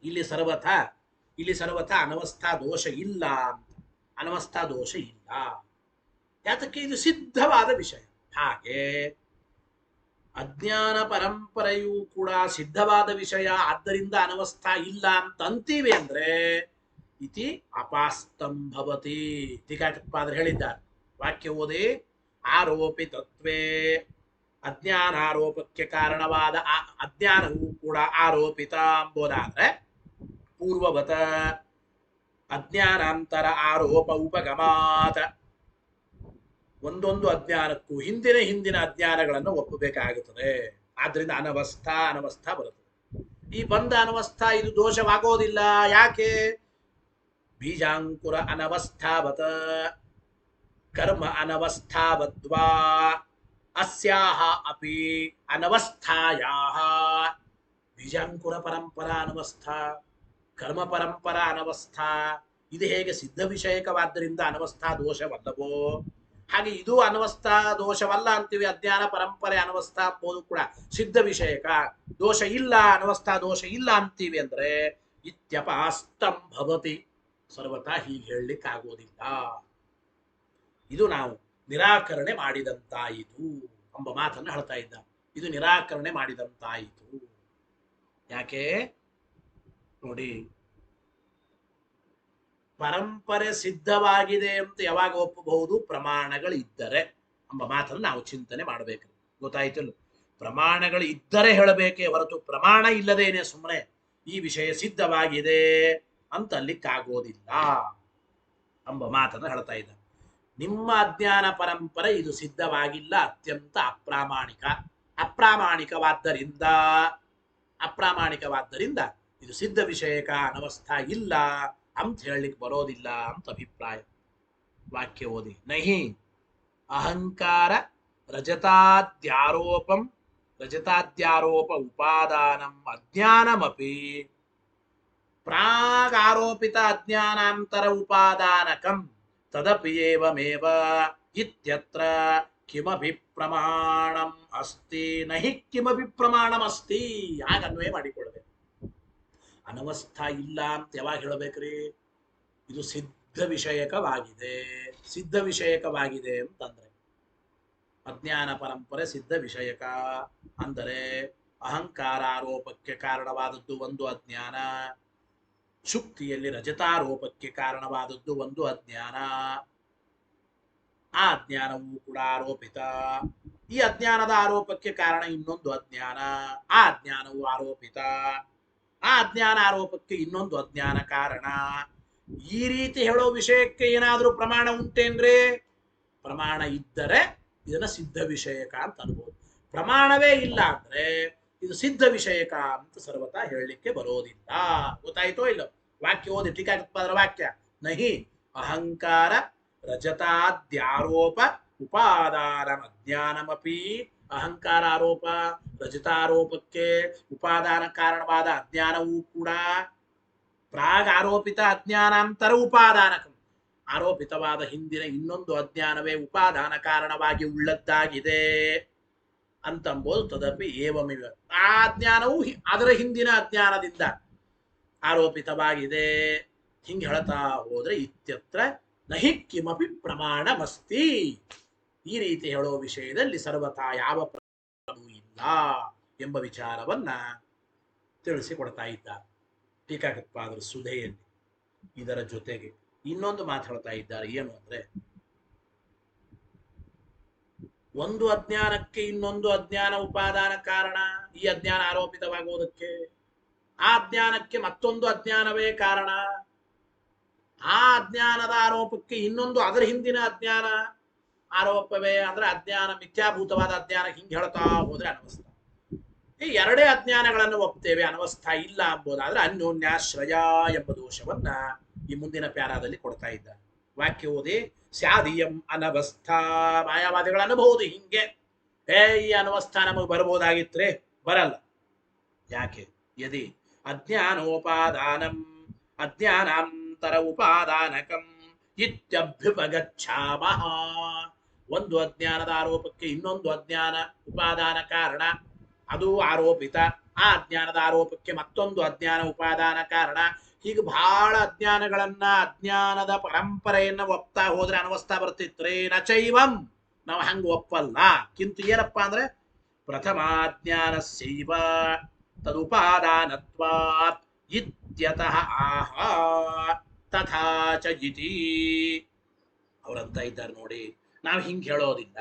ಇಲ್ಲಿ ಸರ್ವಥ ಅನವಸ್ಥಾ ದೋಷ ಇಲ್ಲ ಅಂತ. ಅನವಸ್ಥಾ ದೋಷ ಇಲ್ಲ, ಯಾತಕ್ಕೆ? ಇದು ಸಿದ್ಧವಾದ ವಿಷಯ. ಹಾಗೆ ಅಜ್ಞಾನ ಪರಂಪರೆಯೂ ಕೂಡ ಸಿದ್ಧವಾದ ವಿಷಯ, ಆದ್ದರಿಂದ ಅನವಸ್ಥಾ ಇಲ್ಲ ಅಂತ ಅಂತೀವಿ ಅಂದ್ರೆ ಇತಿ ಅಪಾಸ್ತಂಭವತಿ. ಟೀಕಾಕೃತ್ಪಾದರು ಹೇಳಿದ್ದಾರೆ, ವಾಕ್ಯ ಓದಿ. ಆರೋಪಿತತ್ವೇ, ಅಜ್ಞಾನಾರೋಪಕ್ಕೆ ಕಾರಣವಾದ ಅಜ್ಞಾನವೂ ಕೂಡ ಆರೋಪಿತ ಎಂಬುದಾದ್ರೆ ಪೂರ್ವವತ ಅಜ್ಞಾನಾಂತರ ಆರೋಪ ಉಪಗಮಾತ, ಒಂದೊಂದು ಅಜ್ಞಾನಕ್ಕೂ ಹಿಂದಿನ ಅಜ್ಞಾನಗಳನ್ನು ಒಪ್ಪಬೇಕಾಗುತ್ತದೆ. ಆದ್ರಿಂದ ಅನವಸ್ಥಾ ಬರುತ್ತದೆ. ಈ ಬಂದ ಅನವಸ್ಥಾ ಇದು ದೋಷವಾಗೋದಿಲ್ಲ. ಯಾಕೆ? ಬೀಜಾಂಕುರ ಅನವಸ್ಥಾವತ ಕರ್ಮ ಅನವಸ್ಥಾವದ್ವಾ ಅಸ್ಯಾಹ ಅಪಿ ಅನವಸ್ಥಾಯಾಹ. ಬೀಜಾಂಕುರ ಪರಂಪರಾ ಅನವಸ್ಥಾ, ಕರ್ಮ ಪರಂಪರಾ ಅನವಸ್ಥಾ, ಇದು ಹೇಗೆ ಸಿದ್ಧ ವಿಷಯಕವಾದ್ದರಿಂದ ಅನವಸ್ಥಾ ದೋಷವಲ್ಲವೋ, ಹಾಗೆ ಇದು ಅನವಸ್ಥಾ ದೋಷವಲ್ಲ ಅಂತೀವಿ. ಅಜ್ಞಾನ ಪರಂಪರೆ ಅನವಸ್ಥಾ ಅಂಬೋದು ಕೂಡ ಸಿದ್ಧ ವಿಷಯಕ, ದೋಷ ಇಲ್ಲ, ಅನವಸ್ಥಾ ದೋಷ ಇಲ್ಲ ಅಂತೀವಿ ಅಂದ್ರೆ ಇತ್ಯಪಾಸ್ತಂಭವತಿ. ಸರ್ವತಾ ಹೀಗೆ ಹೇಳಲಿಕ್ಕಾಗೋದಿಲ್ಲ. ಇದು ನಾವು ನಿರಾಕರಣೆ ಮಾಡಿದಂತಾಯಿತು ಎಂಬ ಮಾತನ್ನು ಹೇಳ್ತಾ ಇದ್ದ. ಇದು ನಿರಾಕರಣೆ ಮಾಡಿದಂತಾಯಿತು. ಯಾಕೆ ನೋಡಿ, ಪರಂಪರೆ ಸಿದ್ಧವಾಗಿದೆ ಅಂತ ಯಾವಾಗ ಒಪ್ಪಬಹುದು? ಪ್ರಮಾಣಗಳು ಇದ್ದರೆ ಎಂಬ ಮಾತನ್ನು ನಾವು ಚಿಂತನೆ ಮಾಡಬೇಕು. ಗೊತ್ತಾಯ್ತಲ್ಲ? ಪ್ರಮಾಣಗಳು ಇದ್ದರೆ ಹೇಳಬೇಕೇ ಹೊರತು ಪ್ರಮಾಣ ಇಲ್ಲದೇನೆ ಸುಮ್ಮನೆ ಈ ವಿಷಯ ಸಿದ್ಧವಾಗಿದೆ ಅಂತ ಅಲ್ಲಿಕ್ಕಾಗೋದಿಲ್ಲ ಎಂಬ ಮಾತನ್ನು ಹೇಳ್ತಾ ಇದ್ದ. ನಿಮ್ಮ ಅಜ್ಞಾನ ಪರಂಪರೆ ಇದು ಸಿದ್ಧವಾಗಿಲ್ಲ, ಅತ್ಯಂತ ಅಪ್ರಾಮಾಣಿಕವಾದ್ದರಿಂದ ಇದು ಸಿದ್ಧ ವಿಷಯಕ ಅನವಸ್ಥಾ ಇಲ್ಲ ಅಂತ ಹೇಳಲಿಕ್ಕೆ ಬರೋದಿಲ್ಲ ಅಂತ ಅಭಿಪ್ರಾಯ. ವಾಕ್ಯ ಓದಿ. ನಹಿ ಅಹಂಕಾರ ರಜತಾದ್ಯಾರೋಪ ಉಪಾದಾನಂ ಅಜ್ಞಾನಮಪಿ ಪ್ರಾಗಾರೋಪಿತ ಅಜ್ಞಾನಾಂತರ ಉಪಾದಾನಕಂ ತದಪಿ ಏವಮೇವ ಇತ್ಯತ್ರ ಕಿಮಪಿ ಪ್ರಮಾಣಂ ಅಸ್ತಿ. ನಹಿ ಕಿಮಪಿ ಪ್ರಮಾಣಂ ಅಸ್ತಿ. ಆಗ ಅನ್ವಯ ಮಾಡಿಕೊಳ್ಬೇಕು. ಅನವಸ್ಥಾ ಇಲ್ಲ ಅಂತ ಯಾವಾಗ ಹೇಳಬೇಕ್ರಿ? ಇದು ಸಿದ್ಧ ವಿಷಯಕವಾಗಿದೆ. ಸಿದ್ಧ ವಿಷಯಕವಾಗಿದೆ ಅಂತಂದ್ರೆ ಅಜ್ಞಾನ ಪರಂಪರೆ ಸಿದ್ಧ ವಿಷಯಕ ಅಂದರೆ ಅಹಂಕಾರಾರೋಪಕ್ಕೆ ಕಾರಣವಾದದ್ದು ಒಂದು ಅಜ್ಞಾನ, ಶುಕ್ತಿಯಲ್ಲಿ ರಜತಾರೋಪಕ್ಕೆ ಕಾರಣವಾದದ್ದು ಒಂದು ಅಜ್ಞಾನ. ಆ ಅಜ್ಞಾನವೂ ಕೂಡ ಆರೋಪಿತ. ಈ ಅಜ್ಞಾನದ ಆರೋಪಕ್ಕೆ ಕಾರಣ ಇನ್ನೊಂದು ಅಜ್ಞಾನ, ಆ ಅಜ್ಞಾನವು ಆರೋಪಿತ. ಆ ಅಜ್ಞಾನ ಆರೋಪಕ್ಕೆ ಇನ್ನೊಂದು ಅಜ್ಞಾನ ಕಾರಣ. ಈ ರೀತಿ ಹೇಳೋ ವಿಷಯಕ್ಕೆ ಏನಾದರೂ ಪ್ರಮಾಣ ಉಂಟೇನ್ರಿ? ಪ್ರಮಾಣ ಇದ್ದರೆ ಇದನ್ನ ಸಿದ್ಧ ವಿಷಯಕ ಅಂತ ಅನ್ಬೋದು. ಪ್ರಮಾಣವೇ ಇಲ್ಲ ಅಂದ್ರೆ ಇದು ಸಿದ್ಧ ವಿಷಯಕ ಅಂತ ಸರ್ವತಾ ಹೇಳಲಿಕ್ಕೆ ಬರೋದಿಲ್ಲ. ಗೊತ್ತಾಯ್ತೋ ಇಲ್ಲ? ವಾಕ್ಯ ಓದಿ, ಟೀಕಾಕೃತ್ಪಾದರ ವಾಕ್ಯ. ನಹಿ ಅಹಂಕಾರ ರಜತಾದ್ಯಾರೋಪ ಉಪಾದಾನಂ ಅಜ್ಞಾನಮಪಿ. ಅಹಂಕಾರ ಆರೋಪ ರಜತಾರೋಪಕ್ಕೆ ಉಪಾದಾನ ಕಾರಣವಾದ ಅಜ್ಞಾನವೂ ಕೂಡ ಪ್ರಾಗ್ ಆರೋಪಿತ ಅಜ್ಞಾನಾಂತರ ಉಪಾದಾನಕ, ಆರೋಪಿತವಾದ ಹಿಂದಿನ ಇನ್ನೊಂದು ಅಜ್ಞಾನವೇ ಉಪಾದಾನ ಕಾರಣವಾಗಿ ಉಳ್ಳದ್ದಾಗಿದೆ ಅಂತಂಬೋದು. ತದಪಿ ಏವಮಿವ, ಆ ಅಜ್ಞಾನವು ಅದರ ಹಿಂದಿನ ಅಜ್ಞಾನದಿಂದ ಆರೋಪಿತವಾಗಿದೆ. ಹಿಂಗೆ ಹೇಳ್ತಾ ಹೋದ್ರೆ ಇತ್ಯತ್ರ ನಹಿ ಕಿಮಪಿ ಪ್ರಮಾಣಮಸ್ತಿ. ಈ ರೀತಿ ಹೇಳೋ ವಿಷಯದಲ್ಲಿ ಸರ್ವತಾ ಯಾವ ಪ್ರಮಾಣವೂ ಇಲ್ಲ ಎಂಬ ವಿಚಾರವನ್ನ ತಿಳಿಸಿಕೊಡ್ತಾ ಇದ್ದಾರೆ ಟೀಕಾಕೃತ್ಪಾದರು ಸುಧೆಯಲ್ಲಿ. ಇದರ ಜೊತೆಗೆ ಇನ್ನೊಂದು ಮಾತು ಹೇಳ್ತಾ ಇದ್ದಾರೆ. ಏನು ಅಂದ್ರೆ, ಒಂದು ಅಜ್ಞಾನಕ್ಕೆ ಇನ್ನೊಂದು ಅಜ್ಞಾನ ಉಪಾದಾನ ಕಾರಣ. ಈ ಅಜ್ಞಾನ ಆರೋಪಿತವಾಗುವುದಕ್ಕೆ ಆ ಅಜ್ಞಾನಕ್ಕೆ ಮತ್ತೊಂದು ಅಜ್ಞಾನವೇ ಕಾರಣ. ಆ ಅಜ್ಞಾನದ ಆರೋಪಕ್ಕೆ ಇನ್ನೊಂದು ಅದರ ಹಿಂದಿನ ಅಜ್ಞಾನ ಆರೋಪವೇ ಅಂದ್ರೆ ಅಜ್ಞಾನ, ಮಿಥ್ಯಾಭೂತವಾದ ಅಜ್ಞಾನ. ಹಿಂಗೆ ಹೇಳ್ತಾ ಹೋದ್ರೆ ಅನವಸ್ಥ. ಈ ಎರಡೇ ಅಜ್ಞಾನಗಳನ್ನು ಒಪ್ತೇವೆ, ಅನವಸ್ಥಾ ಇಲ್ಲ ಎಂಬುದಾದ್ರೆ ಅನ್ಯೋನ್ಯಾಶ್ರಯ ಎಂಬ ದೋಷವನ್ನ ಈ ಮುಂದಿನ ಪ್ಯಾರಾದಲ್ಲಿ ಕೊಡ್ತಾ ಇದ್ದಾರೆ. ವಾಕ್ಯ ಓದಿ. ಸ್ಯಾದಿಯಂ ಅನವಸ್ಥಾ. ಮಾಯಾವಾದಿಗಳು ಅನ್ಬಹುದು ಹಿಂಗೆ, ಈ ಅನವಸ್ಥಾ ನಮಗೆ ಬರ್ಬೋದಾಗಿತ್ರೆ, ಬರಲ್ಲ. ಯಾಕೆ? ಯದಿ ಅಜ್ಞಾನೋಪಾದಾನಂ ಅಜ್ಞಾನಾಂತರ ಉಪಾದಾನಕಂ ಇತ್ಯಭ್ಯುಪಗಚ್ಛಾಮಃ. ಒಂದು ಅಜ್ಞಾನದ ಆರೋಪಕ್ಕೆ ಇನ್ನೊಂದು ಅಜ್ಞಾನ ಉಪಾದಾನ ಕಾರಣ, ಅದು ಆರೋಪಿತ. ಆ ಅಜ್ಞಾನದ ಆರೋಪಕ್ಕೆ ಮತ್ತೊಂದು ಅಜ್ಞಾನ ಉಪಾದಾನ ಕಾರಣ. ಹೀಗೆ ಬಹಳ ಅಜ್ಞಾನಗಳನ್ನ, ಅಜ್ಞಾನದ ಪರಂಪರೆಯನ್ನ ಒಪ್ತಾ ಹೋದ್ರೆ ಅನವಸ್ಥಾ ಬರ್ತಿತ್ರಿ. ನಚೈವಂ, ನಾವು ಹಂಗ ಒಪ್ಪಲ್ಲ. ಕಿಂತು ಏನಪ್ಪ ಅಂದ್ರೆ ಪ್ರಥಮಾಜ್ಞಾನಸ್ಯೈವ ತದುಪಾದಾನತ್ವಾತ್ ಇತ್ಯತಃ ಆಹ ತಥಾ ಚ ಇತಿ. ಅವರಂತ ಇದ್ದಾರೆ ನೋಡಿ, ನಾವು ಹಿಂಗೆ ಹೇಳೋದಿಲ್ಲ.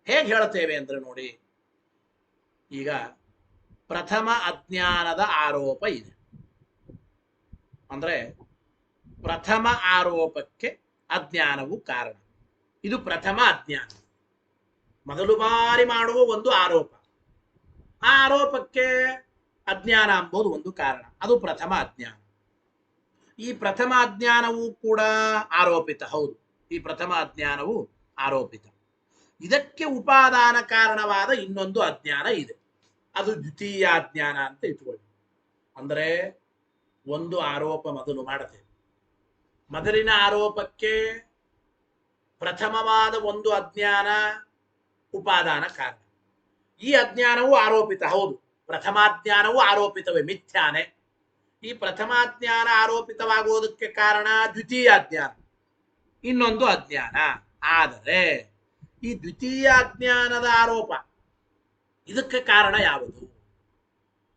ಹೇಗೆ ಹೇಳ್ತೇವೆ ಅಂದ್ರೆ ನೋಡಿ, ಈಗ ಪ್ರಥಮ ಅಜ್ಞಾನದ ಆರೋಪ ಇದೆ ಅಂದ್ರೆ ಪ್ರಥಮ ಆರೋಪಕ್ಕೆ ಅಜ್ಞಾನವು ಕಾರಣ. ಇದು ಪ್ರಥಮ ಅಜ್ಞಾನ, ಮೊದಲು ಬಾರಿ ಮಾಡುವ ಒಂದು ಆರೋಪ. ಆ ಆರೋಪಕ್ಕೆ ಅಜ್ಞಾನ ಎಂಬುದು ಒಂದು ಕಾರಣ, ಅದು ಪ್ರಥಮ ಅಜ್ಞಾನ. ಈ ಪ್ರಥಮ ಅಜ್ಞಾನವೂ ಕೂಡ ಆರೋಪಿತ. ಹೌದು, ಈ ಪ್ರಥಮ ಅಜ್ಞಾನವು ಆರೋಪಿತ. ಇದಕ್ಕೆ ಉಪಾದಾನ ಕಾರಣವಾದ ಇನ್ನೊಂದು ಅಜ್ಞಾನ ಇದೆ, ಅದು ದ್ವಿತೀಯ ಅಜ್ಞಾನ ಅಂತ ಇಟ್ಕೊಳ್ಳಿ. ಅಂದ್ರೆ ಒಂದು ಆರೋಪ ಮೊದಲು ಮಾಡುತ್ತೇವೆ, ಮೊದಲಿನ ಆರೋಪಕ್ಕೆ ಪ್ರಥಮವಾದ ಒಂದು ಅಜ್ಞಾನ ಉಪಾದಾನ ಕಾರಣ. ಈ ಅಜ್ಞಾನವು ಆರೋಪಿತ. ಹೌದು, ಪ್ರಥಮಾಜ್ಞಾನವು ಆರೋಪಿತವೇ, ಮಿಥ್ಯಾನೆ. ಈ ಪ್ರಥಮಾಜ್ಞಾನ ಆರೋಪಿತವಾಗುವುದಕ್ಕೆ ಕಾರಣ ದ್ವಿತೀಯ ಅಜ್ಞಾನ, ಇನ್ನೊಂದು ಅಜ್ಞಾನ. ಆದರೆ ಈ ದ್ವಿತೀಯ ಅಜ್ಞಾನದ ಆರೋಪ ಇದಕ್ಕೆ ಕಾರಣ ಯಾವುದು?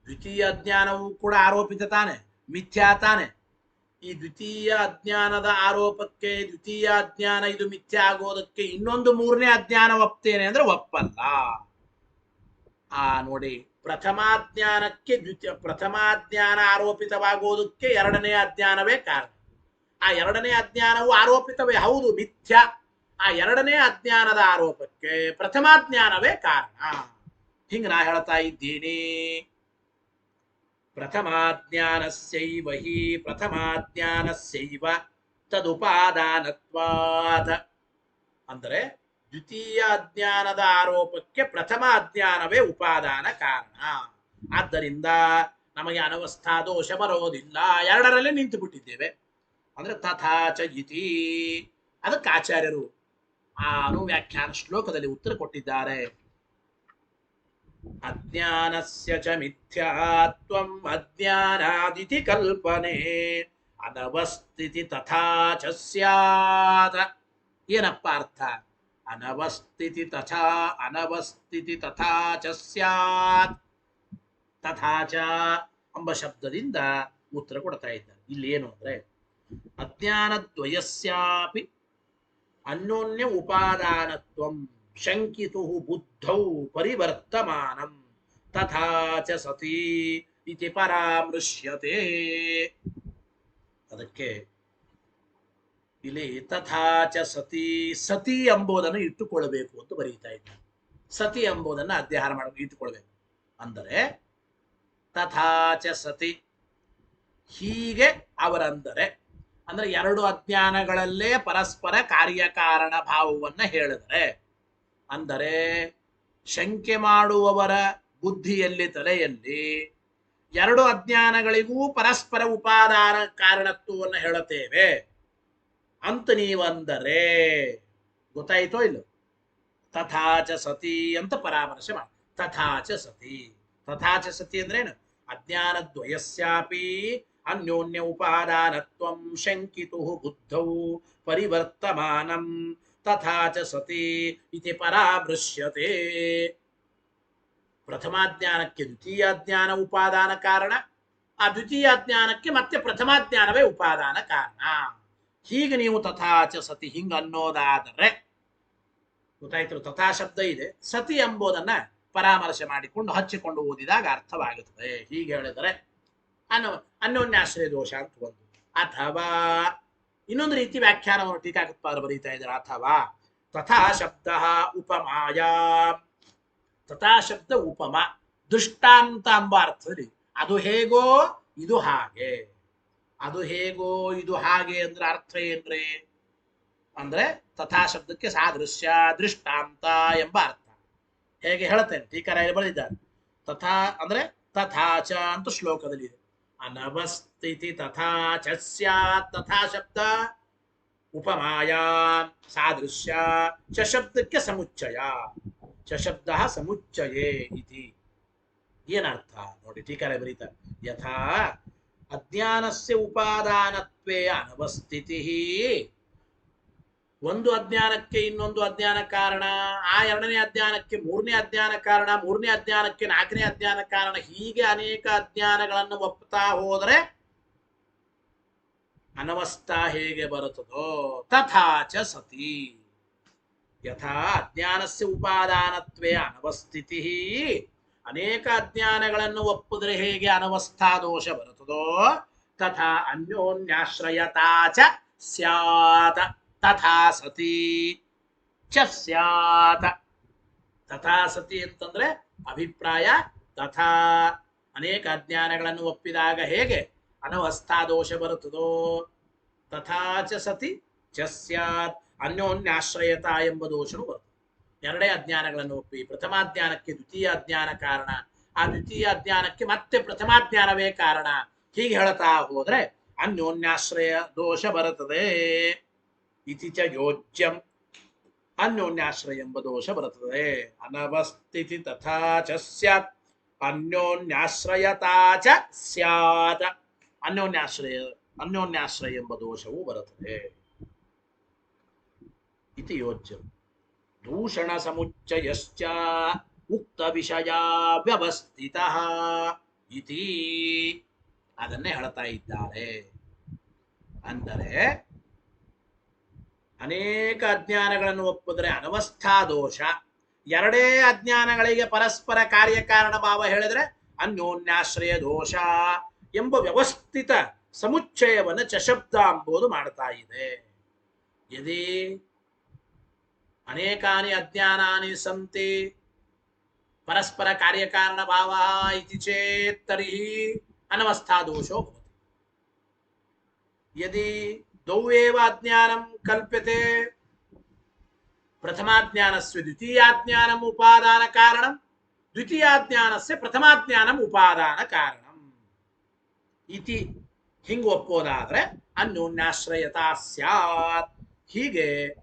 ದ್ವಿತೀಯ ಅಜ್ಞಾನವು ಕೂಡ ಆರೋಪಿತ ತಾನೆ, ಮಿಥ್ಯಾ ತಾನೆ. ಈ ದ್ವಿತೀಯ ಅಜ್ಞಾನದ ಆರೋಪಕ್ಕೆ ದ್ವಿತೀಯ ಅಜ್ಞಾನ ಇದು ಮಿಥ್ಯಾ ಆಗೋದಕ್ಕೆ ಇನ್ನೊಂದು ಮೂರನೇ ಅಜ್ಞಾನ ಒಪ್ತೇನೆ ಅಂದ್ರೆ ಒಪ್ಪಲ್ಲ. ನೋಡಿ, ಪ್ರಥಮಾಜ್ಞಾನಕ್ಕೆ ಪ್ರಥಮಾಜ್ಞಾನ ಆರೋಪಿತವಾಗುವುದಕ್ಕೆ ಎರಡನೇ ಅಜ್ಞಾನವೇ ಕಾರಣ. ಆ ಎರಡನೇ ಅಜ್ಞಾನವು ಆರೋಪಿತವೇ, ಹೌದು, ಮಿಥ್ಯಾ. ಆ ಎರಡನೇ ಅಜ್ಞಾನದ ಆರೋಪಕ್ಕೆ ಪ್ರಥಮಾಜ್ಞಾನವೇ ಕಾರಣ. ಹಿಂಗ ನಾ ಹೇಳ್ತಾ ಇದ್ದೀನಿ. ಪ್ರಥಮಾಜ್ಞಾನಸ್ಯೈವ ಹಿ ಪ್ರಥಮಾಜ್ಞಾನಸ್ಯೈವ ತದುಪಾದಾನತ್ವಾತ್. ಅಂದರೆ ದ್ವಿತೀಯ ಅಜ್ಞಾನದ ಆರೋಪಕ್ಕೆ ಪ್ರಥಮ ಅಜ್ಞಾನವೇ ಉಪಾದಾನ ಕಾರಣ. ಆದ್ದರಿಂದ ನಮಗೆ ಅನವಸ್ಥಾ ದೋಷ ಬರೋದಿಲ್ಲ, ಎರಡರಲ್ಲೇ ನಿಂತು ಬಿಟ್ಟಿದ್ದೇವೆ. ಅಂದ್ರೆ ತಥಾಚ ಇತಿ. ಅದಕ್ಕೆ ಆಚಾರ್ಯರು ಆ ಅನುವ್ಯಾಖ್ಯಾನ ಶ್ಲೋಕದಲ್ಲಿ ಉತ್ತರ ಕೊಟ್ಟಿದ್ದಾರೆ. ಅಜ್ಞಾನಸ್ಯ ಚ ಮಿಥ್ಯಾತ್ವಂ ಅಜ್ಞಾನಾದಿತಿ ಕಲ್ಪನೆ ಅನವಸ್ಥಿತಿ ತಥಾ ಚ ಸ್ಯಾತ್. ಏನಪ್ಪ ಅರ್ಥ? ಅನವಸ್ಥಿತಿ ತಥಾ ಚ ಸ್ಯಾತ್. ತಥಾ ಚ ಎಂಬ ಶಬ್ದದಿಂದ ಉತ್ತರ ಕೊಡ್ತಾ ಇದ್ದಾರೆ. ಇಲ್ಲಿ ಏನು ಅಂದ್ರೆ ಅಜ್ಞಾನದ್ವಯಸ್ಯಾಪಿ ಅನ್ಯೋನ್ಯ ಉಪಾದಾನತ್ವಂ ಶಂಕಿತು ಬುದ್ಧೌ ಪರಿವರ್ತಮಾನಂ ತಥಾ ಚ ಸತಿ ಇತಿ ಪರಾಮೃಶ್ಯತೆ. ಅದಕ್ಕೆ ಇಲ್ಲಿ ತಥಾ ಚ ಸತಿ, ಸತಿ ಎಂಬುದನ್ನು ಇಟ್ಟುಕೊಳ್ಳಬೇಕು ಅಂತ ಬರೀತಾ ಇದ್ದಾರೆ. ಸತಿ ಎಂಬುದನ್ನು ಅಧ್ಯಯನ ಮಾಡಿ ಇಟ್ಟುಕೊಳ್ಬೇಕು. ಅಂದರೆ ತಥಾ ಚ ಸತಿ, ಹೀಗೆ ಅವರಂದರೆ, ಅಂದ್ರೆ ಎರಡು ಅಜ್ಞಾನಗಳಲ್ಲೇ ಪರಸ್ಪರ ಕಾರ್ಯಕಾರಣ ಭಾವವನ್ನ ಹೇಳಿದರೆ, ಅಂದರೆ ಶಂಕೆ ಮಾಡುವವರ ಬುದ್ಧಿಯಲ್ಲಿ, ತಲೆಯಲ್ಲಿ ಎರಡು ಅಜ್ಞಾನಗಳಿಗೂ ಪರಸ್ಪರ ಉಪಾದಾನ ಕಾರಣತ್ವವನ್ನು ಹೇಳುತ್ತೇವೆ ಅಂತ ನೀವಂದರೆ, ಗೊತ್ತಾಯಿತೋ ಇಲ್ಲ? ತಥಾಚ ಸತಿ ಅಂತ ಪರಾಮರ್ಶೆ ಮಾಡಿ. ತಥಾಚ ಸತಿ, ತಥಾಚ ಸತಿ ಅಂದ್ರೇನು? ಅಜ್ಞಾನದ್ವಯಸ್ಯಾಪಿ ಅನ್ಯೋನ್ಯ ಉಪಾದಾನತ್ವಂ ಶಂಕಿತು ಬುದ್ಧೌ ಪರಿವರ್ತಮಾನಂ ತಥಾ ಚ ಸತಿ ಇತಿ ಪರಾಮೃಶ್ಯತೆ. ಪ್ರಥಮಾಜ್ಞಾನಕ್ಕೆ ದ್ವಿತೀಯಾಜ್ಞಾನ ಉಪಾದಾನ ಕಾರಣ, ಆ ದ್ವಿತೀಯಾಜ್ಞಾನಕ್ಕೆ ಮತ್ತೆ ಪ್ರಥಮಾಜ್ಞಾನವೇ ಉಪಾದಾನ ಕಾರಣ. ಹೀಗೆ ನೀವು ತಥಾ ಚ ಸತಿ ಹಿಂಗ ಅನ್ನೋದಾದರೆ ಗೊತ್ತಾಯ್ತು. ತಥಾ ಶಬ್ದ ಇದೆ, ಸತಿ ಎಂಬುದನ್ನ ಪರಾಮರ್ಶೆ ಮಾಡಿಕೊಂಡು ಹಚ್ಚಿಕೊಂಡು ಓದಿದಾಗ ಅರ್ಥವಾಗುತ್ತದೆ. ಹೀಗೆ ಹೇಳಿದರೆ ಅನ್ಯೋನ್ಯಾಶ್ರಯ ದೋಷ ಅಂತ ಒಂದು. ಅಥವಾ ಇನ್ನೊಂದು ರೀತಿ ವ್ಯಾಖ್ಯಾನವನ್ನು ಟೀಕಾಕೃತ್ಪಾದರು ಬರೀತಾ ಇದ್ದಾರೆ. ಅಥವಾ ತಥಾ ಶಬ್ದ ಉಪಮಾಯ, ತಥಾ ಶಬ್ದ ಉಪಮ, ದೃಷ್ಟಾಂತ ಎಂಬ ಅರ್ಥದಲ್ಲಿ ಅದು ಹೇಗೋ ಇದು ಹಾಗೆ, ಅದು ಹೇಗೋ ಇದು ಹಾಗೆ ಅಂದ್ರೆ ಅರ್ಥ ಏನ್ರಿ ಅಂದ್ರೆ ತಥಾ ಶಬ್ದಕ್ಕೆ ಸಾದೃಶ್ಯ ದೃಷ್ಟಾಂತ ಎಂಬ ಅರ್ಥ. ಹೇಗೆ ಹೇಳ್ತೇನೆ, ಟೀಕಾರಾಯರು ಬರೆದಿದ್ದಾರೆ. ತಥಾ ಅಂದ್ರೆ ತಥಾಚ ಅಂತ ಶ್ಲೋಕದಲ್ಲಿ ಇದೆ. ಅನವಸ್ಥಿತಿ ತಥಾ ಚ ಸ್ಯಾತ್, ತಥಾ ಶಬ್ದ ಉಪಮಾಯ ಸಾದೃಶ್ಯ, ಚ ಶಬ್ದಕ್ಕೆ ಸಮುಚ್ಚಯ, ಚ ಶಬ್ದ ಸಮುಚ್ಚಯೇ ಇತಿ. ಏನರ್ಥ ನೋಡಿ, ಟೀಕಾರಾಯ ಬರೀತಾರೆ. ಯಥಾ ಅಜ್ಞಾನಸ್ಯ ಉಪಾದಾನತ್ವೇ ಅನವಸ್ಥಿತಿ, ಒಂದು ಅಜ್ಞಾನಕ್ಕೆ ಇನ್ನೊಂದು ಅಜ್ಞಾನ ಕಾರಣ, ಆ ಎರಡನೇ ಅಜ್ಞಾನಕ್ಕೆ ಮೂರನೇ ಅಜ್ಞಾನ ಕಾರಣ, ಮೂರನೇ ಅಜ್ಞಾನಕ್ಕೆ ನಾಲ್ಕನೇ ಅಜ್ಞಾನ ಕಾರಣ, ಹೀಗೆ ಅನೇಕ ಅಜ್ಞಾನಗಳನ್ನು ಒಪ್ಪುತ್ತಾ ಹೋದರೆ ಅನವಸ್ಥಾ ಹೇಗೆ ಬರುತ್ತದೋ ತಥಾ ಚ ಸತಿ. ಯಥಾ ಅಜ್ಞಾನಸ್ಯ ಉಪಾದಾನತ್ವೇ ಅನವಸ್ಥಿತಿ, ಅನೇಕ ಅಜ್ಞಾನಗಳನ್ನು ಒಪ್ಪಿದ್ರೆ ಹೇಗೆ ಅನವಸ್ಥಾ ದೋಷ ಬರುತ್ತದೋ ತಥಾ ಅನ್ಯೋನ್ಯಾಶ್ರಯತಾ ಚ ಸ್ಯಾತ್ ತಥಾ ಸತಿ ಚ ಸ್ಯಾತ್. ತಥಾ ಸತಿ ಅಂತಂದ್ರೆ ಅಭಿಪ್ರಾಯ, ತಥಾ ಅನೇಕ ಅಜ್ಞಾನಗಳನ್ನು ಒಪ್ಪಿದಾಗ ಹೇಗೆ ಅನವಸ್ಥಾ ದೋಷ ಬರುತ್ತದೋ ತಥಾ ಚ ಸತಿ ಚ ಸ್ಯಾತ್ ಅನ್ಯೋನ್ಯಾಶ್ರಯತಾ ಎಂಬ ದೋಷವು ಬರುತ್ತದೆ. ಎರಡೇ ಅಜ್ಞಾನಗಳನ್ನು ಒಪ್ಪಿ ಪ್ರಥಮಾಜ್ಞಾನಕ್ಕೆ ದ್ವಿತೀಯ ಅಜ್ಞಾನ ಕಾರಣ, ಆ ದ್ವಿತೀಯ ಅಜ್ಞಾನಕ್ಕೆ ಮತ್ತೆ ಪ್ರಥಮಾಜ್ಞಾನವೇ ಕಾರಣ, ಹೀಗೆ ಹೇಳ್ತಾ ಹೋದ್ರೆ ಅನ್ಯೋನ್ಯಾಶ್ರಯ ದೋಷ ಬರುತ್ತದೆ. ಇತಿ ಚ ಯೋಜ್ಯಂ, ಅನ್ಯೋನ್ಯಾಶ್ರಯ ಎಂಬ ದೋಷ ಬರುತ್ತದೆ. ಅನವಸ್ಥಿತಿ ತಥಾ ಚ ಸ್ಯಾತ್ ಅನ್ಯೋನ್ಯಾಶ್ರಯತಾ ಚ ಸ್ಯಾತ್, ಅನ್ಯೋನ್ಯಾಶ್ರಯ ಎಂಬ ದೋಷವು ಬರುತ್ತದೆ. ಇತಿ ಯೋಜ್ಯಂ ದೂಷಣ ಸಮುಚ್ಚಯಶ್ಚ ಉಕ್ತ ವಿಷಯ ವ್ಯವಸ್ಥಿತಃ ಇತಿ. ಅದನ್ನೇ ಹೇಳ್ತಾ ಇದ್ದಾರೆ. ಅಂದರೆ ಅನೇಕ ಅಜ್ಞಾನಗಳನ್ನು ಒಪ್ಪಿದ್ರೆ ಅನವಸ್ಥಾ ದೋಷ, ಎರಡೇ ಅಜ್ಞಾನಗಳಿಗೆ ಪರಸ್ಪರ ಕಾರ್ಯಕಾರಣ ಭಾವ ಹೇಳಿದ್ರೆ ಅನ್ಯೋನ್ಯಾಶ್ರಯ ದೋಷ ಎಂಬ ವ್ಯವಸ್ಥಿತ ಸಮುಚ್ಚಯವನ್ನು ಚಶಬ್ದ ಎಂಬುದು ಮಾಡ್ತಾ ಇದೆ. ಯದಿ ಅನೇಕಾನಿ ಅಜ್ಞಾನಾನಿ ಸಂತಿ ಪರಸ್ಪರ ಕಾರ್ಯಕಾರಣ ಭಾವ ಇತಿ ಚೇತ್ ತರ್ಹಿ ಅನವಸ್ಥಾ ದೋಷೋ ಭವತಿ. ಯದಿ द्वौ एव अज्ञानं कल्प्यते, प्रथमाज्ञानस्य द्वितीयाज्ञानम् उपादानकारणं, द्वितीयाज्ञानस्य प्रथमाज्ञानम् उपादानकारणम् इति ಹಿಂಗೆ ಒಪ್ಪೋದಾದ್ರೆ ಅನ್ಯೋನ್ಯಾಶ್ರಯತಾ ಸ್ಯಾತ್. ಹೀಗೆ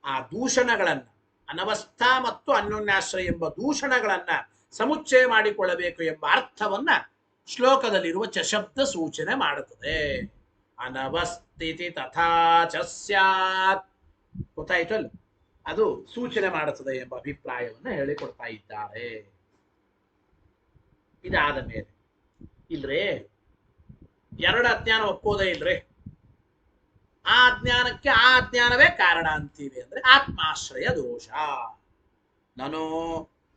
ಆ ದೂಷಣಗಳನ್ನ, ಅನವಸ್ಥಾ ಮತ್ತು ಅನ್ಯೋನ್ಯಾಶ್ರಯ ಎಂಬ ದೂಷಣಗಳನ್ನ ಸಮುಚ್ಚಯ ಮಾಡಿಕೊಳ್ಳಬೇಕು ಎಂಬ ಅರ್ಥವನ್ನ ಶ್ಲೋಕದಲ್ಲಿರುವ ಚಶಬ್ದ ಸೂಚನೆ ಮಾಡುತ್ತದೆ. ಅನವಸ್ಥಿತಿ ತಥಾ ಚ ಸ್ಯಾತ್. ಗೊತ್ತಾಯ್ತು ಅಲ್ಲ, ಅದು ಸೂಚನೆ ಮಾಡುತ್ತದೆ ಎಂಬ ಅಭಿಪ್ರಾಯವನ್ನು ಹೇಳಿಕೊಡ್ತಾ ಇದ್ದಾರೆ. ಇದಾದ ಮೇಲೆ ಇಲ್ರೇ ಎರಡು ಅಜ್ಞಾನ ಒಪ್ಪೋದೇ ಇಲ್ರಿ, ಆ ಅಜ್ಞಾನಕ್ಕೆ ಆ ಅಜ್ಞಾನವೇ ಕಾರಣ ಅಂತೀವಿ ಅಂದ್ರೆ ಆತ್ಮಾಶ್ರಯ ದೋಷ. ನನು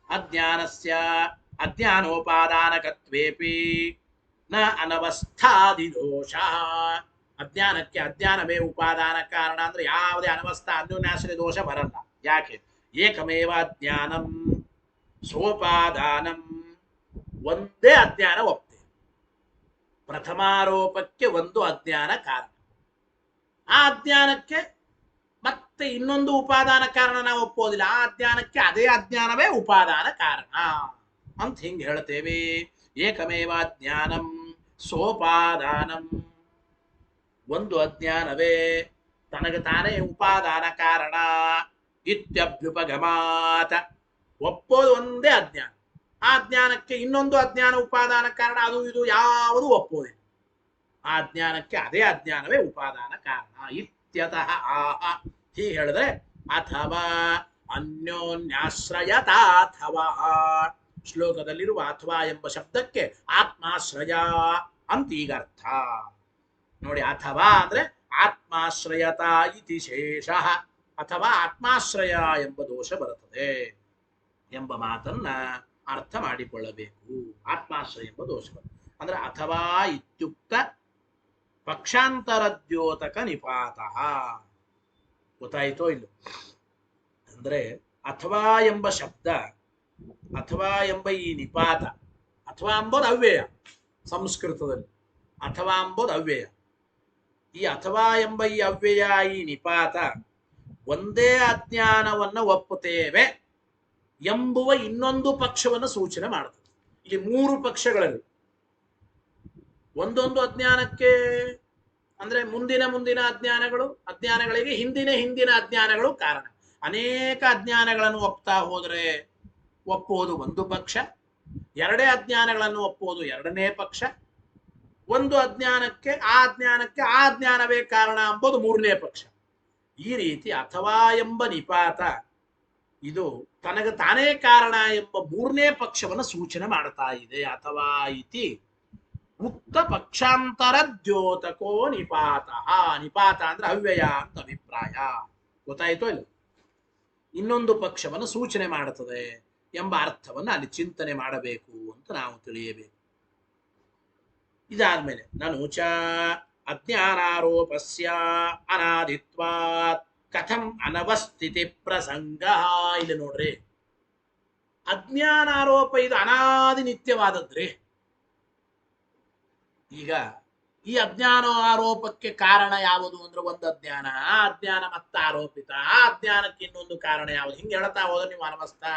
ಅಜ್ಞಾನಸ್ಯ ಅಜ್ಞಾನೋಪಾದಾನಕತ್ವೇಪಿ ನ ಅನವಸ್ಥಾದಿ ದೋಷ. ಅಜ್ಞಾನಕ್ಕೆ ಅಜ್ಞಾನವೇ ಉಪಾದಾನ ಕಾರಣ ಅಂದ್ರೆ ಯಾವುದೇ ಅನವಸ್ಥಾ ಅನ್ಯೋನ್ಯಾಶ್ರಯ ದೋಷ ಬರಲ್ಲ. ಯಾಕೆ? ಏಕಮೇವ ಅಜ್ಞಾನಂ ಸೋಪಾದಾನಂ. ಒಂದೇ ಅಜ್ಞಾನ ಒಪ್ತೇವೆ. ಪ್ರಥಮಾರೋಪಕ್ಕೆ ಒಂದು ಅಜ್ಞಾನ ಕಾರಣ, ಆ ಅಜ್ಞಾನಕ್ಕೆ ಮತ್ತೆ ಇನ್ನೊಂದು ಉಪಾದಾನ ಕಾರಣ ನಾವು ಒಪ್ಪೋದಿಲ್ಲ, ಆ ಅಜ್ಞಾನಕ್ಕೆ ಅದೇ ಅಜ್ಞಾನವೇ ಉಪಾದಾನ ಕಾರಣ ಅಂತ ಹಿಂಗೆ ಹೇಳ್ತೇವೆ. ಏಕಮೇವ ಜ್ಞಾನಂ ಸೋಪಾದಾನಂ. ಒಂದು ಅಜ್ಞಾನವೇ ತನಗೆ ತಾನೇ ಉಪಾದಾನ ಕಾರಣ. ಇತ್ಯಭ್ಯುಪಗಮಾತ. ಒಪ್ಪೋದು ಒಂದೇ ಅಜ್ಞಾನ, ಆ ಅಜ್ಞಾನಕ್ಕೆ ಇನ್ನೊಂದು ಅಜ್ಞಾನ ಉಪಾದಾನ ಕಾರಣ, ಅದು ಇದು ಯಾವುದು ಒಪ್ಪೋದಿಲ್ಲ. ಆ ಅಜ್ಞಾನಕ್ಕೆ ಅದೇ ಅಜ್ಞಾನವೇ ಉಪಾದಾನ ಕಾರಣ. ಇತ್ಯತಃ ಆಹ. ಹೀಗೆ ಹೇಳಿದ್ರೆ ಅಥವಾ ಅನ್ಯೋನ್ಯಾಶ್ರಯತಾಥವಾ. ಶ್ಲೋಕದಲ್ಲಿರುವ ಅಥವಾ ಎಂಬ ಶಬ್ದಕ್ಕೆ ಆತ್ಮಾಶ್ರಯ ಅಂತ ಈಗ ಅರ್ಥ ನೋಡಿ. ಅಥವಾ ಅಂದ್ರೆ ಆತ್ಮಾಶ್ರಯತ ಇತಿ ಶೇಷ. ಅಥವಾ ಆತ್ಮಾಶ್ರಯ ಎಂಬ ದೋಷ ಬರುತ್ತದೆ ಎಂಬ ಮಾತನ್ನ ಅರ್ಥ ಮಾಡಿಕೊಳ್ಳಬೇಕು. ಆತ್ಮಾಶ್ರಯ ಎಂಬ ದೋಷ ಅಂದ್ರೆ ಅಥವಾ ಇತ್ಯುಕ್ತ ಪಕ್ಷಾಂತರದ್ಯೋತಕ ನಿಪಾತಃ. ಗೊತ್ತಾಯ್ತೋ ಇಲ್ಲ? ಅಂದ್ರೆ ಅಥವಾ ಎಂಬ ಶಬ್ದ, ಅಥವಾ ಎಂಬ ಈ ನಿಪಾತ, ಅಥವಾ ಎಂಬುದು ಅವ್ಯಯ. ಸಂಸ್ಕೃತದಲ್ಲಿ ಅಥವಾ ಎಂಬುದು ಅವ್ಯಯ. ಈ ಅಥವಾ ಎಂಬ ಈ ಅವ್ಯಯ, ಈ ನಿಪಾತ ಒಂದೇ ಅಜ್ಞಾನವನ್ನ ಒಪ್ಪುತ್ತೇವೆ ಎಂಬುವ ಇನ್ನೊಂದು ಪಕ್ಷವನ್ನು ಸೂಚನೆ ಮಾಡುತ್ತದೆ. ಇಲ್ಲಿ ಮೂರು ಪಕ್ಷಗಳಲ್ಲಿ ಒಂದೊಂದು ಅಜ್ಞಾನಕ್ಕೆ ಅಂದ್ರೆ ಮುಂದಿನ ಅಜ್ಞಾನಗಳಿಗೆ ಹಿಂದಿನ ಅಜ್ಞಾನಗಳು ಕಾರಣ. ಅನೇಕ ಅಜ್ಞಾನಗಳನ್ನು ಒಪ್ತಾ ಹೋದರೆ ಒಪ್ಪುವುದು ಒಂದು ಪಕ್ಷ, ಎರಡೇ ಅಜ್ಞಾನಗಳನ್ನು ಒಪ್ಪುವುದು ಎರಡನೇ ಪಕ್ಷ, ಒಂದು ಅಜ್ಞಾನಕ್ಕೆ ಆ ಅಜ್ಞಾನವೇ ಕಾರಣ ಎಂಬುದು ಮೂರನೇ ಪಕ್ಷ. ಈ ರೀತಿ ಅಥವಾ ಎಂಬ ನಿಪಾತ ಇದು ತನಗೆ ತಾನೇ ಕಾರಣ ಎಂಬ ಮೂರನೇ ಪಕ್ಷವನ್ನು ಸೂಚನೆ ಮಾಡ್ತಾ ಇದೆ. ಅಥವಾ ಇತಿ ಉಕ್ತ ಪಕ್ಷಾಂತರ ದ್ಯೋತಕೋ ನಿಪಾತ. ನಿಪಾತ ಅಂದ್ರೆ ಅವ್ಯಯ ಅಂತ ಅಭಿಪ್ರಾಯ. ಗೊತ್ತಾಯ್ತೋ ಇಲ್ಲ? ಇನ್ನೊಂದು ಪಕ್ಷವನ್ನು ಸೂಚನೆ ಮಾಡುತ್ತದೆ ಎಂಬ ಅರ್ಥವನ್ನು ಅಲ್ಲಿ ಚಿಂತನೆ ಮಾಡಬೇಕು ಅಂತ ನಾವು ತಿಳಿಯಬೇಕು. ಇದಾದ್ಮೇಲೆ ನನು ಚ ಅಜ್ಞಾನಾರೋಪಸ್ಯ ಅನಾದಿತ್ವಾತ್ ಕಥಂ ಅನವಸ್ಥಿತಿ ಪ್ರಸಂಗ. ಇಲ್ಲಿ ನೋಡ್ರಿ, ಅಜ್ಞಾನಾರೋಪ ಇದು ಅನಾದಿ ನಿತ್ಯವಾದದ್ರಿ. ಈಗ ಈ ಅಜ್ಞಾನ ಆರೋಪಕ್ಕೆ ಕಾರಣ ಯಾವುದು ಅಂದ್ರೆ ಒಂದು ಅಜ್ಞಾನ, ಆ ಅಜ್ಞಾನ ಮತ್ತ ಆರೋಪಿತ, ಆ ಅಜ್ಞಾನಕ್ಕೆ ಇನ್ನೊಂದು ಕಾರಣ ಯಾವುದು. ಹಿಂಗೆ ಹೇಳ್ತಾ ಹೋದ್ರೆ ನೀವು ಅನವಸ್ಥಾ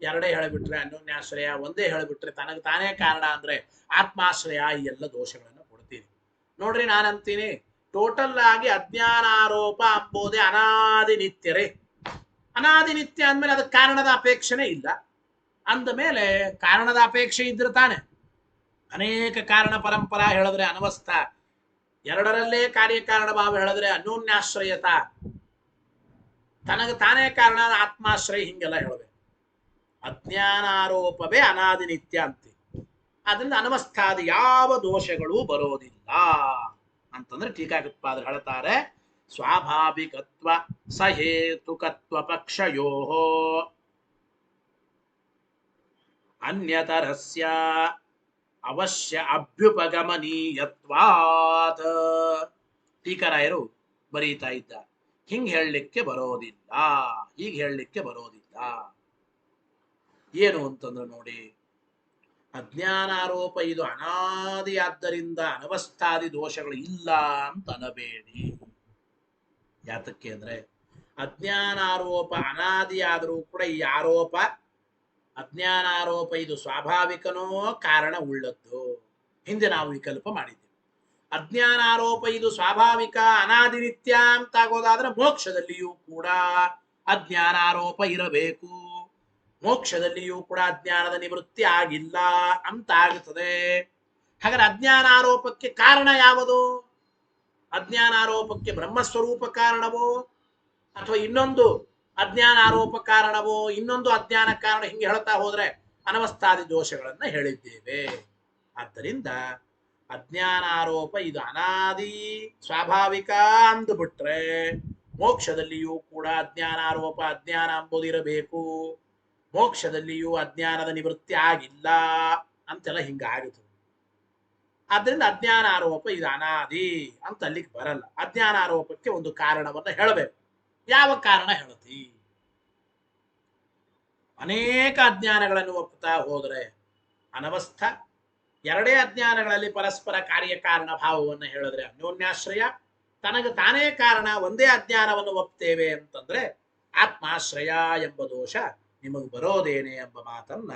ಎರಡೇ ಹೇಳಿಬಿಟ್ರೆ, ಅನ್ಯೋನ್ಯಾಶ್ರಯ ಒಂದೇ ಹೇಳಿಬಿಟ್ರೆ, ತನಗೆ ತಾನೇ ಕಾರಣ ಅಂದ್ರೆ ಆತ್ಮಾಶ್ರಯ, ಈ ಎಲ್ಲ ದೋಷಗಳನ್ನು ಕೊಡ್ತೀನಿ. ನೋಡ್ರಿ, ನಾನಂತೀನಿ ಟೋಟಲ್ ಆಗಿ ಅಜ್ಞಾನಾರೋಪ ಅಂಬೋದೇ ಅನಾದಿ ನಿತ್ಯರೇ. ಅನಾದಿ ನಿತ್ಯ ಅಂದ್ಮೇಲೆ ಅದಕ್ಕೆ ಕಾರಣದ ಅಪೇಕ್ಷೆನೇ ಇಲ್ಲ. ಅಂದ ಮೇಲೆ ಕಾರಣದ ಅಪೇಕ್ಷೆ ಇದ್ರೆ ತಾನೆ. ಅನೇಕ ಕಾರಣ ಪರಂಪರಾ ಹೇಳಿದ್ರೆ ಅನವಸ್ಥಾ, ಎರಡರಲ್ಲೇ ಕಾರ್ಯಕಾರಣ ಭಾವ ಹೇಳಿದ್ರೆ ಅನ್ಯೋನ್ಯಾಶ್ರಯತ, ತನಗೆ ತಾನೇ ಕಾರಣ ಆತ್ಮಾಶ್ರಯ, ಹಿಂಗೆಲ್ಲ ಹೇಳಬೇಕು. ಅಜ್ಞಾನಾರೋಪವೇ ಅನಾದಿ ನಿತ್ಯ ಅಂತೀವಿ. ಅದರಿಂದ ಅನವಸ್ಥಾದ ಯಾವ ದೋಷಗಳು ಬರೋದಿಲ್ಲ ಅಂತಂದ್ರೆ ಟೀಕಾಕೃತ್ಪಾದರು ಹೇಳ್ತಾರೆ, ಸ್ವಾಭಾವಿಕತ್ವ ಸಹೇತುಕತ್ವ ಪಕ್ಷಯೋ ಅನ್ಯತರಸ್ಯ ಅವಶ್ಯ ಅಭ್ಯುಪಗಮನೀಯತ್ವಾತ್. ಟೀಕರಾಯರು ಬರೀತಾ ಇದ್ದಾರೆ, ಹಿಂಗ್ ಹೇಳಲಿಕ್ಕೆ ಬರೋದಿಲ್ಲ, ಹೀಗೆ ಹೇಳಲಿಕ್ಕೆ ಬರೋದಿಲ್ಲ. ಏನು ಅಂತಂದ್ರೆ ನೋಡಿ, ಅಜ್ಞಾನಾರೋಪ ಇದು ಅನಾದಿ ಆದ್ದರಿಂದ ಅನವಸ್ಥಾದಿ ದೋಷಗಳು ಇಲ್ಲ ಅಂತ ಅನ್ನಬೇಡಿ. ಯಾತಕ್ಕೆ ಅಂದ್ರೆ ಅಜ್ಞಾನಾರೋಪ ಅನಾದಿ ಆದರೂ ಕೂಡ ಈ ಆರೋಪ ಅಜ್ಞಾನಾರೋಪ ಇದು ಸ್ವಾಭಾವಿಕನೋ ಕಾರಣ ಉಳ್ಳದ್ದು. ಹಿಂದೆ ನಾವು ವಿಕಲ್ಪ ಮಾಡಿದ್ದೇವೆ. ಅಜ್ಞಾನಾರೋಪ ಇದು ಸ್ವಾಭಾವಿಕ ಅನಾದಿ ನಿತ್ಯ ಅಂತ ಆಗೋದಾದ್ರೆ ಮೋಕ್ಷದಲ್ಲಿಯೂ ಕೂಡ ಅಜ್ಞಾನಾರೋಪ ಇರಬೇಕು. ಮೋಕ್ಷದಲ್ಲಿಯೂ ಕೂಡ ಅಜ್ಞಾನದ ನಿವೃತ್ತಿ ಆಗಿಲ್ಲ ಅಂತ ಆಗುತ್ತದೆ. ಹಾಗಾದ್ರೆ ಅಜ್ಞಾನಾರೋಪಕ್ಕೆ ಕಾರಣ ಯಾವುದು? ಅಜ್ಞಾನಾರೋಪಕ್ಕೆ ಬ್ರಹ್ಮಸ್ವರೂಪ ಕಾರಣವೋ ಅಥವಾ ಇನ್ನೊಂದು ಅಜ್ಞಾನ ಆರೋಪ ಕಾರಣವೋ ಇನ್ನೊಂದು ಅಜ್ಞಾನ ಕಾರಣ ಹಿಂಗೆ ಹೇಳ್ತಾ ಹೋದ್ರೆ ಅನವಸ್ಥಾದಿ ದೋಷಗಳನ್ನ ಹೇಳಿದ್ದೇವೆ. ಆದ್ದರಿಂದ ಅಜ್ಞಾನಾರೋಪ ಇದು ಅನಾದಿ ಸ್ವಾಭಾವಿಕ ಅಂದುಬಿಟ್ರೆ ಮೋಕ್ಷದಲ್ಲಿಯೂ ಕೂಡ ಅಜ್ಞಾನಾರೋಪ ಅಜ್ಞಾನ ಅಂಬುದಿರಬೇಕು. ಮೋಕ್ಷದಲ್ಲಿಯೂ ಅಜ್ಞಾನದ ನಿವೃತ್ತಿ ಆಗಿಲ್ಲ ಅಂತೆಲ್ಲ ಹಿಂಗಾಗುತ್ತದೆ. ಆದ್ದರಿಂದ ಅಜ್ಞಾನ ಆರೋಪ ಇದು ಅನಾದಿ ಅಂತ ಅಲ್ಲಿಗೆ ಬರಲ್ಲ. ಅಜ್ಞಾನ ಆರೋಪಕ್ಕೆ ಒಂದು ಕಾರಣವನ್ನ ಹೇಳಬೇಕು. ಯಾವ ಕಾರಣ ಹೇಳ್ತಿ? ಅನೇಕ ಅಜ್ಞಾನಗಳನ್ನು ಒಪ್ಪುತ್ತಾ ಹೋದ್ರೆ ಅನವಸ್ಥ, ಎರಡೇ ಅಜ್ಞಾನಗಳಲ್ಲಿ ಪರಸ್ಪರ ಕಾರ್ಯಕಾರಣ ಭಾವವನ್ನು ಹೇಳಿದ್ರೆ ಅನ್ಯೋನ್ಯಾಶ್ರಯ, ತನಗೆ ತಾನೇ ಕಾರಣ ಒಂದೇ ಅಜ್ಞಾನವನ್ನು ಒಪ್ತೇವೆ ಅಂತಂದ್ರೆ ಆತ್ಮಾಶ್ರಯ ಎಂಬ ದೋಷ ನಿಮಗೆ ಬರೋದೇನೆ ಎಂಬ ಮಾತನ್ನ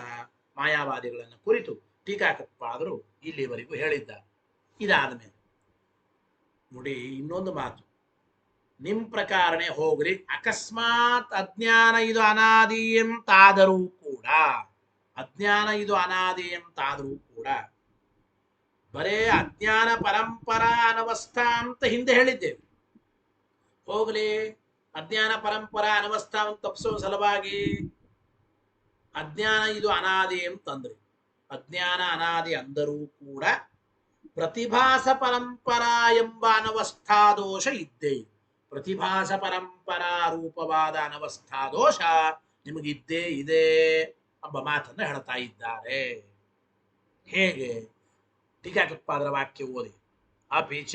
ಮಾಯಾವಾದಿಗಳನ್ನು ಕುರಿತು ಟೀಕಾಕೃತ್ಪಾದರು ಇಲ್ಲಿವರೆಗೂ ಹೇಳಿದ್ದಾರೆ. ಇದಾದ ಮೇಲೆ ನೋಡಿ ಇನ್ನೊಂದು ಮಾತು. ನಿಮ್ ಪ್ರಕಾರನೇ ಹೋಗ್ರಿ, ಅಕಸ್ಮಾತ್ ಅಜ್ಞಾನ ಇದು ಅನಾದಿ ಎಂತಾದರೂ ಕೂಡ, ಅಜ್ಞಾನ ಇದು ಅನಾದಿ ಎಂತಾದರೂ ಕೂಡ ಬರೇ ಅಜ್ಞಾನ ಪರಂಪರಾ ಅನವಸ್ಥಾ ಅಂತ ಹಿಂದೆ ಹೇಳಿದ್ದೇವೆ. ಹೋಗ್ಲಿ, ಅಜ್ಞಾನ ಪರಂಪರಾ ಅನವಸ್ಥಾ ಅಂತ ತಪ್ಪಿಸೋ ಸಲುವಾಗಿ ಅಜ್ಞಾನ ಇದು ಅನಾದಿ ಅಂತಂದ್ರಿ. ಅಜ್ಞಾನ ಅನಾದಿ ಅಂದರೂ ಕೂಡ ಪ್ರತಿಭಾಸ ಪರಂಪರಾ ಎಂಬ ಅನವಸ್ಥಾ ದೋಷ ಇದ್ದೇ ಇದೆ. ಪ್ರತಿಭಾಸ ಪರಂಪರಾ ರೂಪವಾದ ಅನವಸ್ಥಾ ದೋಷ ನಿಮಗಿದ್ದೇ ಇದೆ ಎಂಬ ಮಾತನ್ನು ಹೇಳ್ತಾ ಇದ್ದಾರೆ. ಹೇಗೆ? ಟೀಕಾಕೃತ್ಪಾದರ ವಾಕ್ಯ ಓದಿ. ಅಪಿಚ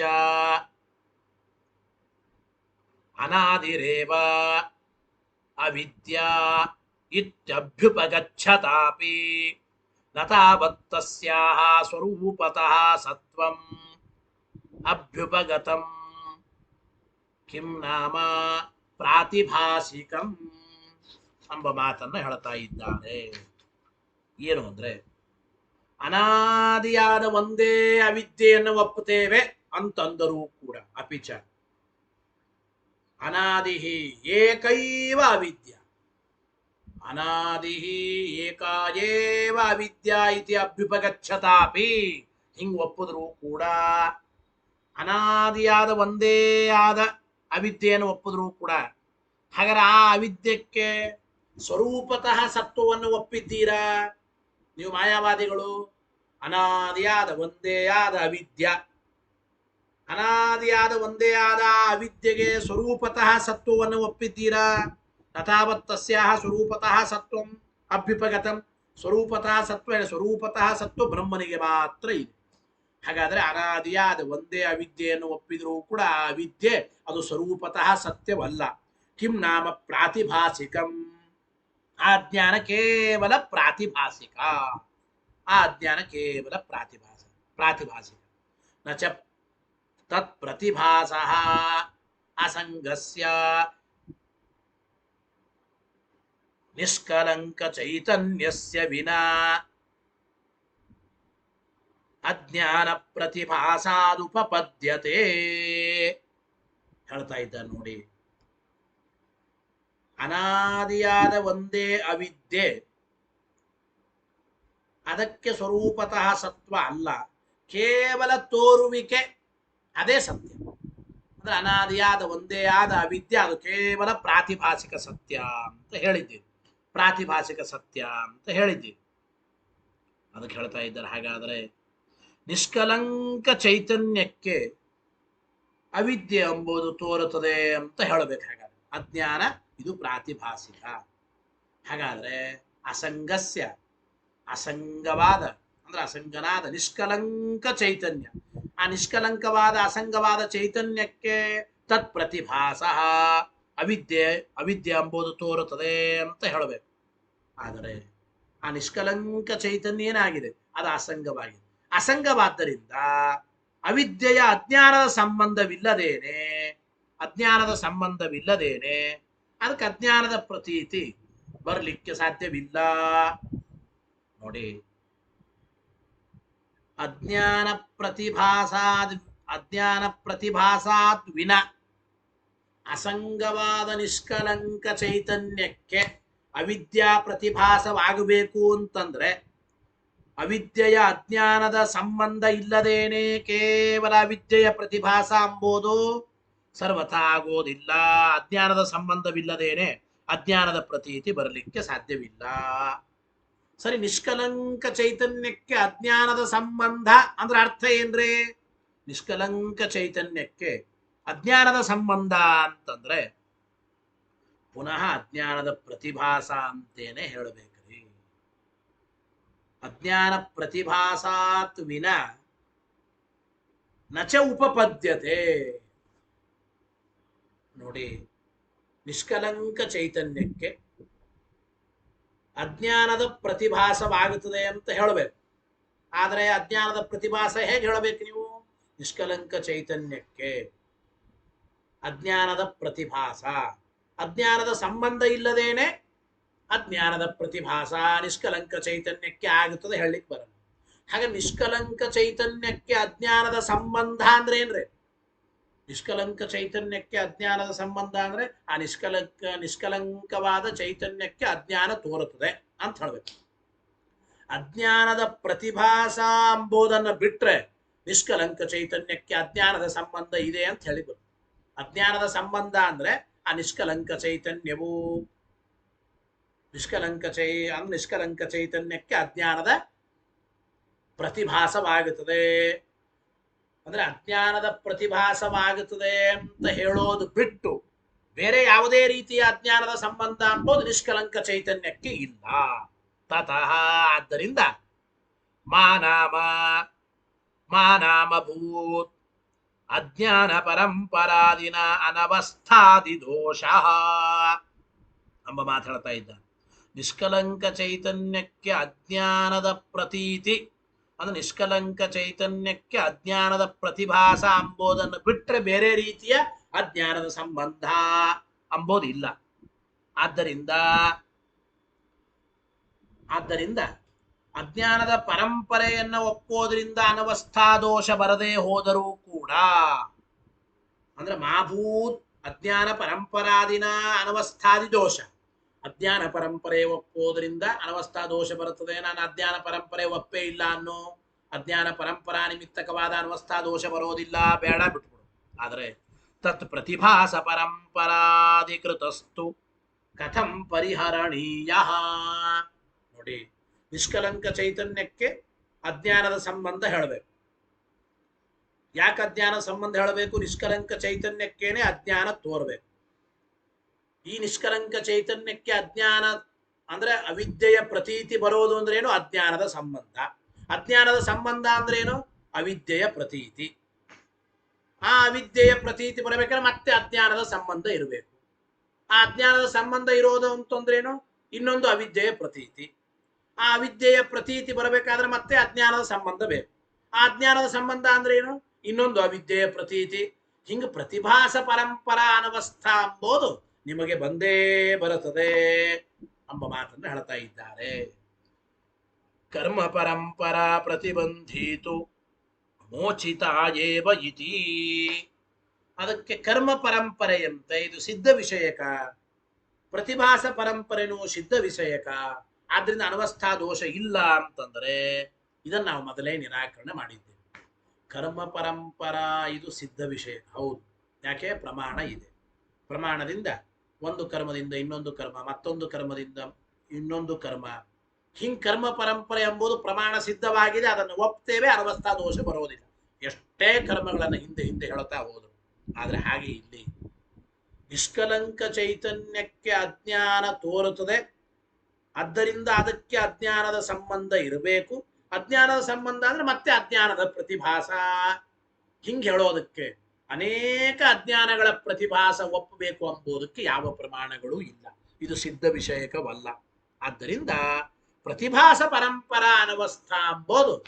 ಅನಾದಿರೇವ ಅವಿದ್ಯಾ ಇತ್ಯಭ್ಯುಪಗಚ್ಚತಾಪಿ ನ ತಾವತ್ ತಸ್ಯಾಹ ಸ್ವರೂಪತಃ ಸತ್ವಂ ಅಭ್ಯುಪಗತಂ ಕಿಂ ನಾಮ ಪ್ರಾತಿಭಾಸಿಕಂ ಎಂಬ ಮಾತನ್ನು ಹೇಳ್ತಾ ಇದ್ದಾರೆ. ಏನು ಅಂದ್ರೆ, ಅನಾದಿಯಾದ ಒಂದೇ ಅವಿದ್ಯೆಯನ್ನು ಒಪ್ಪುತ್ತೇವೆ ಅಂತಂದರೂ ಕೂಡ ಅಪಿಚ ಅನಾದಿ ಏಕೈವ ಅವಿದ್ಯ, ಅನಾದಿ ಏಕಾಯೇವ ಅವಿದ್ಯಾ ಇತಿ ಅಭ್ಯುಪಗಚ್ಚತಾಪಿ ಹಿಂಗ್ ಒಪ್ಪಿದ್ರು ಕೂಡ, ಅನಾದಿಯಾದ ಒಂದೇ ಆದ ಅವಿದ್ಯೆಯನ್ನು ಒಪ್ಪಿದ್ರು ಕೂಡ, ಹಾಗಾದ್ರೆ ಆ ಅವಿದ್ಯಕ್ಕೆ ಸ್ವರೂಪತಃ ಸತ್ವವನ್ನು ಒಪ್ಪಿದ್ದೀರಾ ನೀವು ಮಾಯಾವಾದಿಗಳು? ಅನಾದಿಯಾದ ಒಂದೇ ಆದ ಅವಿದ್ಯ, ಅನಾದಿಯಾದ ಒಂದೇ ಆದ ಅವಿದ್ಯೆಗೆ ಸ್ವರೂಪತಃ ಸತ್ವವನ್ನು ಒಪ್ಪಿದ್ದೀರಾ? ತಥಾವತ್ ತಸ್ಯಾಹ ಸ್ವರೂಪತಃ ಸತ್ವಂ ಅಭ್ಯುಪಗತಂ. ಸ್ವರೂಪತಃ ಸತ್ವ ಬ್ರಹ್ಮನಿಗೆ ಮಾತ್ರ ಇದೆ. ಹಾಗಾದ್ರೆ ಅನಾದಿಯಾದ ಒಂದೇ ಅವಿದ್ಯೆಯನ್ನು ಒಪ್ಪಿದ್ರೂ ಕೂಡ ಆ ಅವಿದ್ಯೆ ಅದು ಸ್ವರೂಪತಃ ಸತ್ಯವಲ್ಲ. ಕಿಂ ನಾಮ ಪ್ರಾತಿಭಾಸಿಕಂ, ಆ ಜ್ಞಾನ ಕೇವಲ ಪ್ರಾತಿಭಾಸಿಕ, ಆ ಜ್ಞಾನ ಕೇವಲ ಪ್ರಾತಿಭಾಸಿಕ. ನಚ ತತ್ ಪ್ರತಿಭಾಸಃ ಅಸಂಗಸ್ಯ ನಿಷ್ಕಲಂಕ ಚೈತನ್ಯಸ್ಯ ವಿನಾ ಅಜ್ಞಾನ ಪ್ರತಿಭಾಸಾದುಪಪದ್ಯತೆ. ಹೇಳ್ತಾ ಇದ್ದಾರೆ ನೋಡಿ, ಅನಾದಿಯಾದ ಒಂದೇ ಅವಿದ್ಯೆ ಅದಕ್ಕೆ ಸ್ವರೂಪತಃ ಸತ್ವ ಅಲ್ಲ, ಕೇವಲ ತೋರುವಿಕೆ, ಅದೇ ಸತ್ಯ. ಅಂದ್ರೆ ಅನಾದಿಯಾದ ಒಂದೇ ಆದ ಅವಿದ್ಯೆ ಅದು ಕೇವಲ ಪ್ರಾತಿಭಾಸಿಕ ಸತ್ಯ ಅಂತ ಹೇಳಿದ್ದೀವಿ. ಪ್ರಾತಿಭಾಸಿಕ ಸತ್ಯ ಅಂತ ಹೇಳಿದ್ದೀವಿ. ಅದಕ್ಕೆ ಹೇಳ್ತಾ ಇದ್ದಾರೆ, ಹಾಗಾದ್ರೆ ನಿಷ್ಕಲಂಕ ಚೈತನ್ಯಕ್ಕೆ ಅವಿದ್ಯೆ ಎಂಬುದು ತೋರುತ್ತದೆ ಅಂತ ಹೇಳಬೇಕು. ಹಾಗಾದ್ರೆ ಅಜ್ಞಾನ ಇದು ಪ್ರಾತಿಭಾಸಿಕ. ಹಾಗಾದ್ರೆ ಅಸಂಗಸ್ಯ, ಅಸಂಗವಾದ ಅಂದ್ರೆ ಅಸಂಗನಾದ ನಿಷ್ಕಲಂಕ ಚೈತನ್ಯ, ಆ ನಿಷ್ಕಲಂಕವಾದ ಅಸಂಗವಾದ ಚೈತನ್ಯಕ್ಕೆ ತತ್ ಪ್ರತಿಭಾಸ ಅವಿದ್ಯೆ ಎಂಬುದು ತೋರುತ್ತದೆ ಅಂತ ಹೇಳಬೇಕು. ಆದರೆ ಆ ನಿಷ್ಕಲಂಕ ಚೈತನ್ಯ ಏನಾಗಿದೆ? ಅದು ಅಸಂಗವಾಗಿದೆ. ಅಸಂಗವಾದ್ದರಿಂದ ಅವಿದ್ಯೆಯ ಅಜ್ಞಾನದ ಸಂಬಂಧವಿಲ್ಲದೇನೆ ಅದಕ್ಕೆ ಅಜ್ಞಾನದ ಪ್ರತೀತಿ ಬರಲಿಕ್ಕೆ ಸಾಧ್ಯವಿಲ್ಲ. ನೋಡಿ, ಅಜ್ಞಾನ ಪ್ರತಿಭಾಸಾದ್ ವಿನ ಅಸಂಗವಾದ ನಿಷ್ಕಲಂಕ ಚೈತನ್ಯಕ್ಕೆ ಅವಿದ್ಯಾ ಪ್ರತಿಭಾಸವಾಗಬೇಕು ಅಂತಂದ್ರೆ ಅವಿದ್ಯೆಯ ಅಜ್ಞಾನದ ಸಂಬಂಧ ಇಲ್ಲದೇನೆ ಕೇವಲ ಅವಿದ್ಯೆಯ ಪ್ರತಿಭಾಸ ಎಂಬುದು ಸರ್ವಥಾ ಆಗೋದಿಲ್ಲ. ಅಜ್ಞಾನದ ಸಂಬಂಧವಿಲ್ಲದೇನೆ ಅಜ್ಞಾನದ ಪ್ರತೀತಿ ಬರಲಿಕ್ಕೆ ಸಾಧ್ಯವಿಲ್ಲ. ಸರಿ, ನಿಷ್ಕಲಂಕ ಚೈತನ್ಯಕ್ಕೆ ಅಜ್ಞಾನದ ಸಂಬಂಧ ಅಂದ್ರೆ ಅರ್ಥ ಏನ್ರಿ? ನಿಷ್ಕಲಂಕ ಚೈತನ್ಯಕ್ಕೆ ಅಜ್ಞಾನದ ಸಂಬಂಧ ಅಂತಂದ್ರೆ ಪುನಃ ಅಜ್ಞಾನದ ಪ್ರತಿಭಾಸ ಅಂತೇನೆ ಹೇಳಬೇಕ್ರಿ. ಅಜ್ಞಾನ ಪ್ರತಿಭಾಸಾತ್ ವಿನ ನಚ ಉಪಪದ್ಯತೆ. ನೋಡಿ, ನಿಷ್ಕಲಂಕ ಚೈತನ್ಯಕ್ಕೆ ಅಜ್ಞಾನದ ಪ್ರತಿಭಾಸವಾಗುತ್ತದೆ ಅಂತ ಹೇಳಬೇಕು. ಆದರೆ ಅಜ್ಞಾನದ ಪ್ರತಿಭಾಸ ಹೇಗೆ ಹೇಳಬೇಕು ನೀವು? ನಿಷ್ಕಲಂಕ ಚೈತನ್ಯಕ್ಕೆ ಅಜ್ಞಾನದ ಪ್ರತಿಭಾಸ, ಅಜ್ಞಾನದ ಸಂಬಂಧ ಇಲ್ಲದೇನೆ ಅಜ್ಞಾನದ ಪ್ರತಿಭಾಸ ನಿಷ್ಕಲಂಕ ಚೈತನ್ಯಕ್ಕೆ ಆಗುತ್ತದೆ ಹೇಳಲಿಕ್ಕೆ ಬರಲ್ಲ. ಹಾಗೆ ನಿಷ್ಕಲಂಕ ಚೈತನ್ಯಕ್ಕೆ ಅಜ್ಞಾನದ ಸಂಬಂಧ ಅಂದ್ರೆ ಏನ್ರಿ? ನಿಷ್ಕಲಂಕ ಚೈತನ್ಯಕ್ಕೆ ಅಜ್ಞಾನದ ಸಂಬಂಧ ಅಂದ್ರೆ ಆ ನಿಷ್ಕಲಂಕವಾದ ಚೈತನ್ಯಕ್ಕೆ ಅಜ್ಞಾನ ತೋರುತ್ತದೆ ಅಂತ ಹೇಳ್ಬೇಕು. ಅಜ್ಞಾನದ ಪ್ರತಿಭಾಸ ಎಂಬುದನ್ನು ಬಿಟ್ರೆ ನಿಷ್ಕಲಂಕ ಚೈತನ್ಯಕ್ಕೆ ಅಜ್ಞಾನದ ಸಂಬಂಧ ಇದೆ ಅಂತ ಹೇಳಿದ್ರು. ಅಜ್ಞಾನದ ಸಂಬಂಧ ಅಂದ್ರೆ ಆ ನಿಷ್ಕಲಂಕ ಚೈತನ್ಯವು ನಿಷ್ಕಲಂಕ ಚೈತನ್ಯಕ್ಕೆ ಅಜ್ಞಾನದ ಪ್ರತಿಭಾಸವಾಗುತ್ತದೆ. ಅಂದ್ರೆ ಅಜ್ಞಾನದ ಪ್ರತಿಭಾಸವಾಗುತ್ತದೆ ಅಂತ ಹೇಳೋದು ಬಿಟ್ಟು ಬೇರೆ ಯಾವುದೇ ರೀತಿಯ ಅಜ್ಞಾನದ ಸಂಬಂಧ ಎಂಬುದು ನಿಷ್ಕಲಂಕ ಚೈತನ್ಯಕ್ಕೆ ಇಲ್ಲ. ತತಃ ಆದ್ದರಿಂದ ಮಾನಾಮಭೂತ್ ಅಜ್ಞಾನ ಪರಂಪರಾದಿನ ಅನವಸ್ಥಾದಿ ದೋಷ ಎಂಬ ಮಾತಾಡ್ತಾ ಇದ್ದ. ನಿಷ್ಕಲಂಕ ಚೈತನ್ಯಕ್ಕೆ ಅಜ್ಞಾನದ ಪ್ರತೀತಿ ಅಂದ್ರೆ ನಿಷ್ಕಲಂಕ ಚೈತನ್ಯಕ್ಕೆ ಅಜ್ಞಾನದ ಪ್ರತಿಭಾಸ ಎಂಬುದನ್ನು ಬಿಟ್ಟರೆ ಬೇರೆ ರೀತಿಯ ಅಜ್ಞಾನದ ಸಂಬಂಧ ಎಂಬುದಿಲ್ಲ. ಆದ್ದರಿಂದ ಅಜ್ಞಾನದ ಪರಂಪರೆಯನ್ನು ಒಪ್ಪೋದ್ರಿಂದ ಅನವಸ್ಥಾ ದೋಷ ಬರದೇ ಹೋದರೂ ಕೂಡ ಅಂದ್ರೆ ಮಾಭೂತ್ ಅಜ್ಞಾನ ಪರಂಪರಾದಿನ ಅನವಸ್ಥಾದಿ ದೋಷ. ಅಜ್ಞಾನ ಪರಂಪರೆ ಒಪ್ಪೋದ್ರಿಂದ ಅನವಸ್ಥಾ ದೋಷ ಬರುತ್ತದೆ. ನಾನು ಅಜ್ಞಾನ ಪರಂಪರೆ ಒಪ್ಪೇ ಇಲ್ಲ ಅನ್ನೋ, ಅಜ್ಞಾನ ಪರಂಪರಾ ನಿಮಿತ್ತಕವಾದ ಅನವಸ್ಥಾ ದೋಷ ಬರೋದಿಲ್ಲ, ಬೇಡ ಬಿಟ್ಬಿಡು. ಆದರೆ ತತ್ ಪ್ರತಿಭಾಸ ಪರಂಪರಾಧಿಕೃತಸ್ತು ಕಥಂ ಪರಿಹರಣೀಯ. ನೋಡಿ, ನಿಷ್ಕಲಂಕ ಚೈತನ್ಯಕ್ಕೆ ಅಜ್ಞಾನದ ಸಂಬಂಧ ಹೇಳಬೇಕು. ಯಾಕೆ ಅಜ್ಞಾನ ಸಂಬಂಧ ಹೇಳಬೇಕು? ನಿಷ್ಕಲಂಕ ಚೈತನ್ಯಕ್ಕೇನೆ ಅಜ್ಞಾನ ತೋರ್ಬೇಕು. ಈ ನಿಷ್ಕಲಂಕ ಚೈತನ್ಯಕ್ಕೆ ಅಜ್ಞಾನ ಅಂದ್ರೆ ಅವಿದ್ಯೆಯ ಪ್ರತೀತಿ ಬರೋದು ಅಂದ್ರೇನು? ಅಜ್ಞಾನದ ಸಂಬಂಧ. ಅಜ್ಞಾನದ ಸಂಬಂಧ ಅಂದ್ರೇನು? ಅವಿದ್ಯೆಯ ಪ್ರತೀತಿ. ಆ ಅವಿದ್ಯೆಯ ಪ್ರತೀತಿ ಬರಬೇಕಾದ್ರೆ ಮತ್ತೆ ಅಜ್ಞಾನದ ಸಂಬಂಧ ಇರಬೇಕು. ಆ ಅಜ್ಞಾನದ ಸಂಬಂಧ ಇರೋದು ಅಂತಂದ್ರೇನು? ಇನ್ನೊಂದು ಅವಿದ್ಯೆಯ ಪ್ರತೀತಿ. ಆ ಅವಿದ್ಯೆಯ ಪ್ರತೀತಿ ಬರಬೇಕಾದ್ರೆ ಮತ್ತೆ ಅಜ್ಞಾನದ ಸಂಬಂಧ ಬೇಕು. ಆ ಅಜ್ಞಾನದ ಸಂಬಂಧ ಅಂದ್ರೆ ಏನು? ಇನ್ನೊಂದು ಅವಿದ್ಯೆಯ ಪ್ರತೀತಿ. ಹಿಂಗ ಪ್ರತಿಭಾಸ ಪರಂಪರಾ ಅನವಸ್ಥಾ ಎಂಬುದು ನಿಮಗೆ ಬಂದೇ ಬರುತ್ತದೆ ಎಂಬ ಮಾತನ್ನು ಹೇಳ್ತಾ ಇದ್ದಾರೆ. ಕರ್ಮ ಪರಂಪರಾ ಪ್ರತಿಬಂಧಿತು ಮೋಚಿತ ಏವ ಇತಿ. ಅದಕ್ಕೆ ಕರ್ಮ ಪರಂಪರೆಯಂತೆ ಇದು ಸಿದ್ಧ ವಿಷಯಕ, ಪ್ರತಿಭಾಸ ಪರಂಪರೆನೂ ಸಿದ್ಧ ವಿಷಯಕ, ಆದ್ರಿಂದ ಅನವಸ್ಥಾ ದೋಷ ಇಲ್ಲ ಅಂತಂದ್ರೆ ಇದನ್ನ ನಾವು ಮೊದಲೇ ನಿರಾಕರಣೆ ಮಾಡಿದ್ದೇವೆ. ಕರ್ಮ ಪರಂಪರಾ ಇದು ಸಿದ್ಧ ವಿಷಯ ಹೌದು. ಯಾಕೆ? ಪ್ರಮಾಣ ಇದೆ. ಪ್ರಮಾಣದಿಂದ ಒಂದು ಕರ್ಮದಿಂದ ಇನ್ನೊಂದು ಕರ್ಮ, ಮತ್ತೊಂದು ಕರ್ಮದಿಂದ ಇನ್ನೊಂದು ಕರ್ಮ, ಹಿಂಗ್ ಕರ್ಮ ಪರಂಪರೆ ಎಂಬುದು ಪ್ರಮಾಣ ಸಿದ್ಧವಾಗಿದೆ. ಅದನ್ನು ಒಪ್ತೇವೆ, ಅನವಸ್ಥಾ ದೋಷ ಬರೋದಿಲ್ಲ. ಎಷ್ಟೇ ಕರ್ಮಗಳನ್ನು ಹಿಂದೆ ಹಿಂದೆ ಹೇಳ್ತಾ ಹೋದ್ರು. ಆದ್ರೆ ಹಾಗೆ ಇಲ್ಲಿ ನಿಷ್ಕಲಂಕ ಚೈತನ್ಯಕ್ಕೆ ಅಜ್ಞಾನ ತೋರುತ್ತದೆ. ಆದ್ದರಿಂದ ಅದಕ್ಕೆ ಅಜ್ಞಾನದ ಸಂಬಂಧ ಇರಬೇಕು. ಅಜ್ಞಾನದ ಸಂಬಂಧ ಅಂದ್ರೆ ಮತ್ತೆ ಅಜ್ಞಾನದ ಪ್ರತಿಭಾಸ. ಹಿಂಗ್ ಹೇಳೋದಕ್ಕೆ ಅನೇಕ ಅಜ್ಞಾನಗಳ ಪ್ರತಿಭಾಸ ಒಪ್ಪಬೇಕು ಎಂಬುದಕ್ಕೆ ಯಾವ ಪ್ರಮಾಣಗಳು ಇಲ್ಲ. ಇದು ಸಿದ್ಧ ವಿಷಯಕವಲ್ಲ. ಆದ್ದರಿಂದ ಪ್ರತಿಭಾಸ ಪರಂಪರಾ ಅನವಸ್ಥಾ ಎಂಬುದು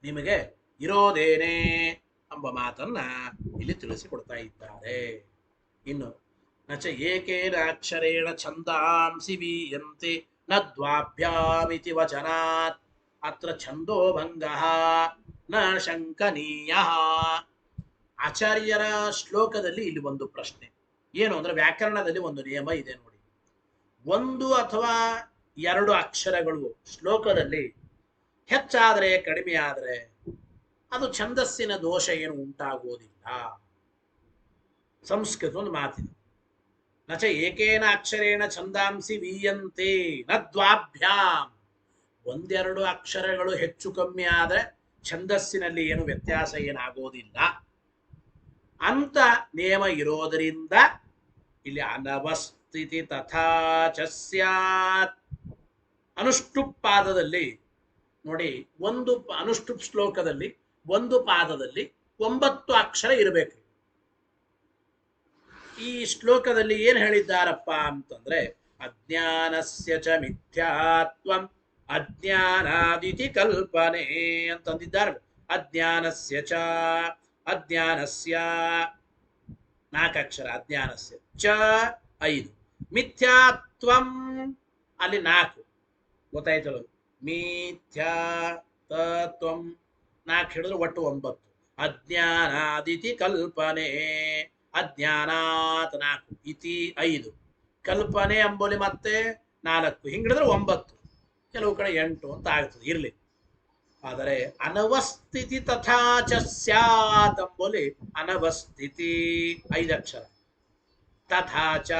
ನಿಮಗೆ ಇರೋದೇನೆ ಎಂಬ ಮಾತನ್ನ ಇಲ್ಲಿ ತಿಳಿಸಿಕೊಡ್ತಾ ಇದ್ದಾರೆ. ಇನ್ನು ನಚ ಏಕೇನ ಅಕ್ಷರೇಣ ಛಂದಾಂಸಿ ವೀಯಂತೆ ನ ದ್ವಾಭ್ಯಾಮಿತಿ ವಚನಾತ್ ಅತ್ರ ಛಂದೋಭಂಗಃ ನ ಶಂಕನೀಯಃ. ಆಚಾರ್ಯರ ಶ್ಲೋಕದಲ್ಲಿ ಇಲ್ಲಿ ಒಂದು ಪ್ರಶ್ನೆ ಏನು ಅಂದ್ರೆ, ವ್ಯಾಕರಣದಲ್ಲಿ ಒಂದು ನಿಯಮ ಇದೆ ನೋಡಿ. ಒಂದು ಅಥವಾ ಎರಡು ಅಕ್ಷರಗಳು ಶ್ಲೋಕದಲ್ಲಿ ಹೆಚ್ಚಾದ್ರೆ ಕಡಿಮೆ ಆದ್ರೆ ಅದು ಛಂದಸ್ಸಿನ ದೋಷ ಏನು ಉಂಟಾಗುವುದಿಲ್ಲ. ಸಂಸ್ಕೃತ ಒಂದು ಮಾತಿದೆ, ನಚ ಏಕೇನ ಅಕ್ಷರೇಣ ಛಂದಾಂಸಿ ವೀಯಂತೆ ನ ದ್ವಾಭ್ಯಾಂ. ಒಂದೆರಡು ಅಕ್ಷರಗಳು ಹೆಚ್ಚು ಕಮ್ಮಿ ಆದ್ರೆ ಛಂದಸ್ಸಿನಲ್ಲಿ ಏನು ವ್ಯತ್ಯಾಸ ಏನಾಗೋದಿಲ್ಲ ಅಂತ ನಿಯಮ ಇರೋದರಿಂದ ಇಲ್ಲಿ ಅನವಸ್ಥಿತಿ ತಥಾ ಚ ಸ್ಯಾತ್. ಅನುಷ್ಠುಪ್ ಪಾದದಲ್ಲಿ ನೋಡಿ, ಒಂದು ಅನುಷ್ಠುಪ್ ಶ್ಲೋಕದಲ್ಲಿ ಒಂದು ಪಾದದಲ್ಲಿ 9 ಅಕ್ಷರ ಇರಬೇಕು. ಈ ಶ್ಲೋಕದಲ್ಲಿ ಏನ್ ಹೇಳಿದ್ದಾರಪ್ಪ ಅಂತಂದ್ರೆ, ಅಜ್ಞಾನಸ್ಯ ಚ ಮಿಥ್ಯಾತ್ವಂ ಅಜ್ಞಾನಾದಿತಿ ಕಲ್ಪನೆ ಅಂತಂದಿದ್ದಾರೆ. ಅಜ್ಞಾನಸ್ಯ ಚ, ಅಜ್ಞಾನಸ್ಯ 4 ಅಕ್ಷರ, ಅಜ್ಞಾನಸ್ಯ ಚ 5, ಮಿಥ್ಯಾತ್ವಂ ಅಲ್ಲಿ 4 ಗೊತ್ತಾಯ್ತಲ್ಲ, ಮಿಥ್ಯಾ ತತ್ವಂ 4 ಹಿಡಿದ್ರೆ ಒಟ್ಟು 9. ಅಜ್ಞಾನಾದಿತಿ ಕಲ್ಪನೆ, ಅಜ್ಞಾನಾತ್ 4, ಇತಿ 5, ಕಲ್ಪನೆ ಅಂಬೋಲಿ ಮತ್ತೆ 4, ಹಿಂಗಿಡಿದ್ರೆ 9, ಕೆಲವು ಕಡೆ 8 ಅಂತ ಆಗ್ತದೆ. ಇರ್ಲಿ. ಆದರೆ ಅನವಸ್ಥಿತಿ ತಥಾ ಚ ಸ್ಯಾತ್ ಅಂಬೋಲಿ ಅನವಸ್ಥಿತಿ 5 ಅಕ್ಷರ, ತಥಾ ಚ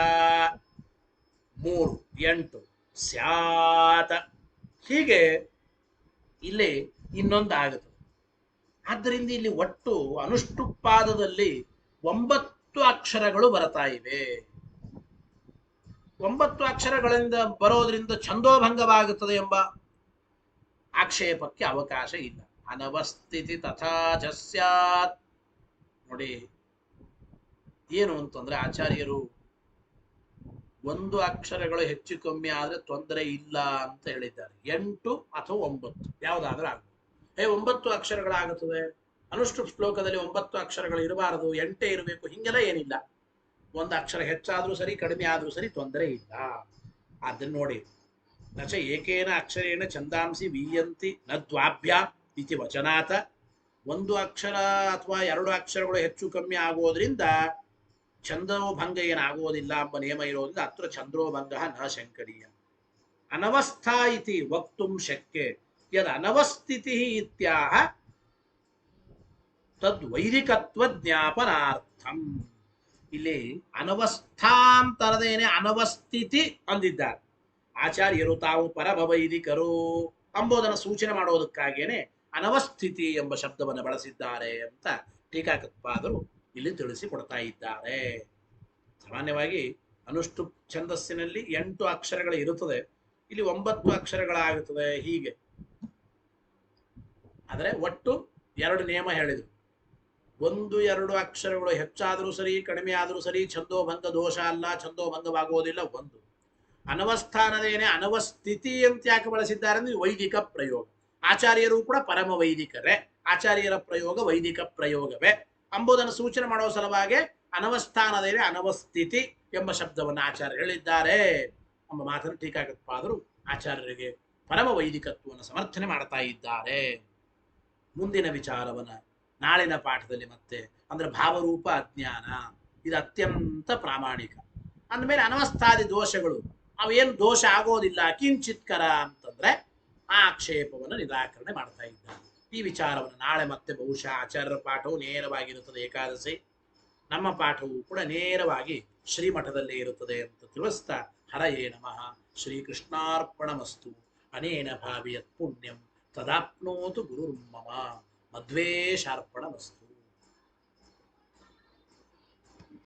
3, 8, ಸ್ಯಾತ್ ಹೀಗೆ ಇಲ್ಲಿ ಇನ್ನೊಂದು ಆಗುತ್ತದೆ. ಆದ್ದರಿಂದ ಇಲ್ಲಿ ಒಟ್ಟು ಅನುಷ್ಠುಪಾದದಲ್ಲಿ 9 ಅಕ್ಷರಗಳು ಬರ್ತಾ ಇವೆ. 9 ಅಕ್ಷರಗಳಿಂದ ಬರೋದ್ರಿಂದ ಛಂದೋಭಂಗವಾಗುತ್ತದೆ ಎಂಬ ಆಕ್ಷೇಪಕ್ಕೆ ಅವಕಾಶ ಇಲ್ಲ. ಅನವಸ್ಥಿತಿ ತಥಾ ಚ ಸ್ಯಾತ್ ನೋಡಿ, ಏನು ಅಂತಂದ್ರೆ ಆಚಾರ್ಯರು 1 ಅಕ್ಷರಗಳು ಹೆಚ್ಚು ಕಮ್ಮಿ ಆದ್ರೆ ತೊಂದರೆ ಇಲ್ಲ ಅಂತ ಹೇಳಿದ್ದಾರೆ. 8 ಅಥವಾ 9 ಯಾವ್ದಾದ್ರೂ ಆಗ್ಬೋದು. 9 ಅಕ್ಷರಗಳಾಗುತ್ತದೆ, ಅನುಷ್ಠುಪ್ ಶ್ಲೋಕದಲ್ಲಿ 9 ಅಕ್ಷರಗಳು ಇರಬಾರದು, 8 ಇರಬೇಕು, ಹಿಂಗೆಲ್ಲ ಏನಿಲ್ಲ. 1 ಅಕ್ಷರ ಹೆಚ್ಚಾದ್ರೂ ಸರಿ ಕಡಿಮೆ ಆದ್ರೂ ಸರಿ ತೊಂದರೆ ಇಲ್ಲ. ಅದನ್ನ ನೋಡಿ, ನಚ ಏಕೇನ ಅಕ್ಷರೇಣ ಛಂದಾಂಸಿ ವೀಯಂತಿ ನ ದ್ವಾಭ್ಯಾಂ ಇತಿ ವಚನಾತ. 1 ಅಕ್ಷರ ಅಥವಾ 2 ಅಕ್ಷರಗಳು ಹೆಚ್ಚು ಕಮ್ಮಿ ಆಗೋದ್ರಿಂದ ಛಂದೋಭಂಗ ಏನಾಗುವುದಿಲ್ಲ ಎಂಬ ನಿಯಮ ಇರೋದ್ರಿಂದ ಅತ್ರ ಛಂದೋಭಂಗ ನ ಶಂಕರೀಯ. ಅನವಸ್ಥಾ ಇತಿ ವಕ್ತುಂ ಶಕ್ಯೆ ಯದ್ ಅನವಸ್ಥಿತಿ ಇತ್ಯಾಹ ತದ್ ವೈದಿಕತ್ವ ಜ್ಞಾಪನಾರ್ಥಂ. ಇಲ್ಲಿ ಅನವಸ್ಥಾಂತರದೇನೆ ಅನವಸ್ಥಿತಿ ಅಂದಿದ್ದಾರೆ. ಆಚಾರ್ಯರು ತಾವು ಪರಮವೈದಿಕರು ಎಂಬುದನ್ನು ಸೂಚನೆ ಮಾಡೋದಕ್ಕಾಗೇನೆ ಅನವಸ್ಥಿತಿ ಎಂಬ ಶಬ್ದವನ್ನು ಬಳಸಿದ್ದಾರೆ ಅಂತ ಟೀಕಾಕೃತ್ಪಾದರು ಇಲ್ಲಿ ತಿಳಿಸಿಕೊಡ್ತಾ ಇದ್ದಾರೆ. ಸಾಮಾನ್ಯವಾಗಿ ಅನುಷ್ಠುಪ್ ಛಂದಸ್ಸಿನಲ್ಲಿ 8 ಅಕ್ಷರಗಳು ಇರುತ್ತದೆ, ಇಲ್ಲಿ 9 ಅಕ್ಷರಗಳಾಗುತ್ತದೆ ಹೀಗೆ. ಆದರೆ ಒಟ್ಟು 2 ನಿಯಮ ಹೇಳಿದರು. 1-2 ಅಕ್ಷರಗಳು ಹೆಚ್ಚಾದರೂ ಸರಿ ಕಡಿಮೆ ಆದರೂ ಸರಿ ಛಂದೋಭಂಗ ದೋಷ ಅಲ್ಲ, ಛಂದೋಭಂಗವಾಗುವುದಿಲ್ಲ. 1 ಅನವಸ್ಥಾನದೇನೆ ಅನವಸ್ಥಿತಿ ಅಂತ ಯಾಕೆ ಬಳಸಿದ್ದಾರೆ ಅಂದ್ರೆ ವೈದಿಕ ಪ್ರಯೋಗ. ಆಚಾರ್ಯರು ಕೂಡ ಪರಮ ವೈದಿಕರೇ, ಆಚಾರ್ಯರ ಪ್ರಯೋಗ ವೈದಿಕ ಪ್ರಯೋಗವೇ ಎಂಬುದನ್ನು ಸೂಚನೆ ಮಾಡುವ ಸಲುವಾಗಿ ಅನವಸ್ಥಾನದೇನೆ ಅನವಸ್ಥಿತಿ ಎಂಬ ಶಬ್ದವನ್ನು ಆಚಾರ್ಯರು ಹೇಳಿದ್ದಾರೆ ಎಂಬ ಮಾತನ್ನು ಟೀಕಾಕೃತ್ಪಾದರು ಆಚಾರ್ಯರಿಗೆ ಪರಮ ವೈದಿಕತ್ವವನ್ನು ಸಮರ್ಥನೆ ಮಾಡ್ತಾ ಇದ್ದಾರೆ. ಮುಂದಿನ ವಿಚಾರವನ್ನ ನಾಳಿನ ಪಾಠದಲ್ಲಿ ಮತ್ತೆ ಅಂದ್ರೆ ಭಾವರೂಪ ಅಜ್ಞಾನ ಇದು ಅತ್ಯಂತ ಪ್ರಾಮಾಣಿಕ. ಅಂದಮೇಲೆ ಅನವಸ್ಥಾದಿ ದೋಷಗಳು ಅವೇನು ದೋಷ ಆಗೋದಿಲ್ಲ ಕಿಂಚಿತ್ಕರ ಅಂತಂದ್ರೆ ಆ ಆಕ್ಷೇಪವನ್ನು ನಿರಾಕರಣೆ ಮಾಡ್ತಾ ಇದ್ದಾರೆ. ಈ ವಿಚಾರವನ್ನು ನಾಳೆ ಮತ್ತೆ ಬಹುಶಃ ಆಚಾರ್ಯರ ಪಾಠವು ನೇರವಾಗಿರುತ್ತದೆ ಏಕಾದಶಿ, ನಮ್ಮ ಪಾಠವು ಕೂಡ ನೇರವಾಗಿ ಶ್ರೀಮಠದಲ್ಲೇ ಇರುತ್ತದೆ ಅಂತ ತಿಳಿಸ್ತಾ ಹರಯೇ ನಮಃ. ಶ್ರೀಕೃಷ್ಣಾರ್ಪಣಮಸ್ತು. ಅನೇನ ಭಾವಿಯತ್ ಪುಣ್ಯಂ ತದಾಪ್ನೋತು ಗುರುರ್ಮಮ. ಮಧ್ವೇಶಾರ್ಪಣಮಸ್ತು.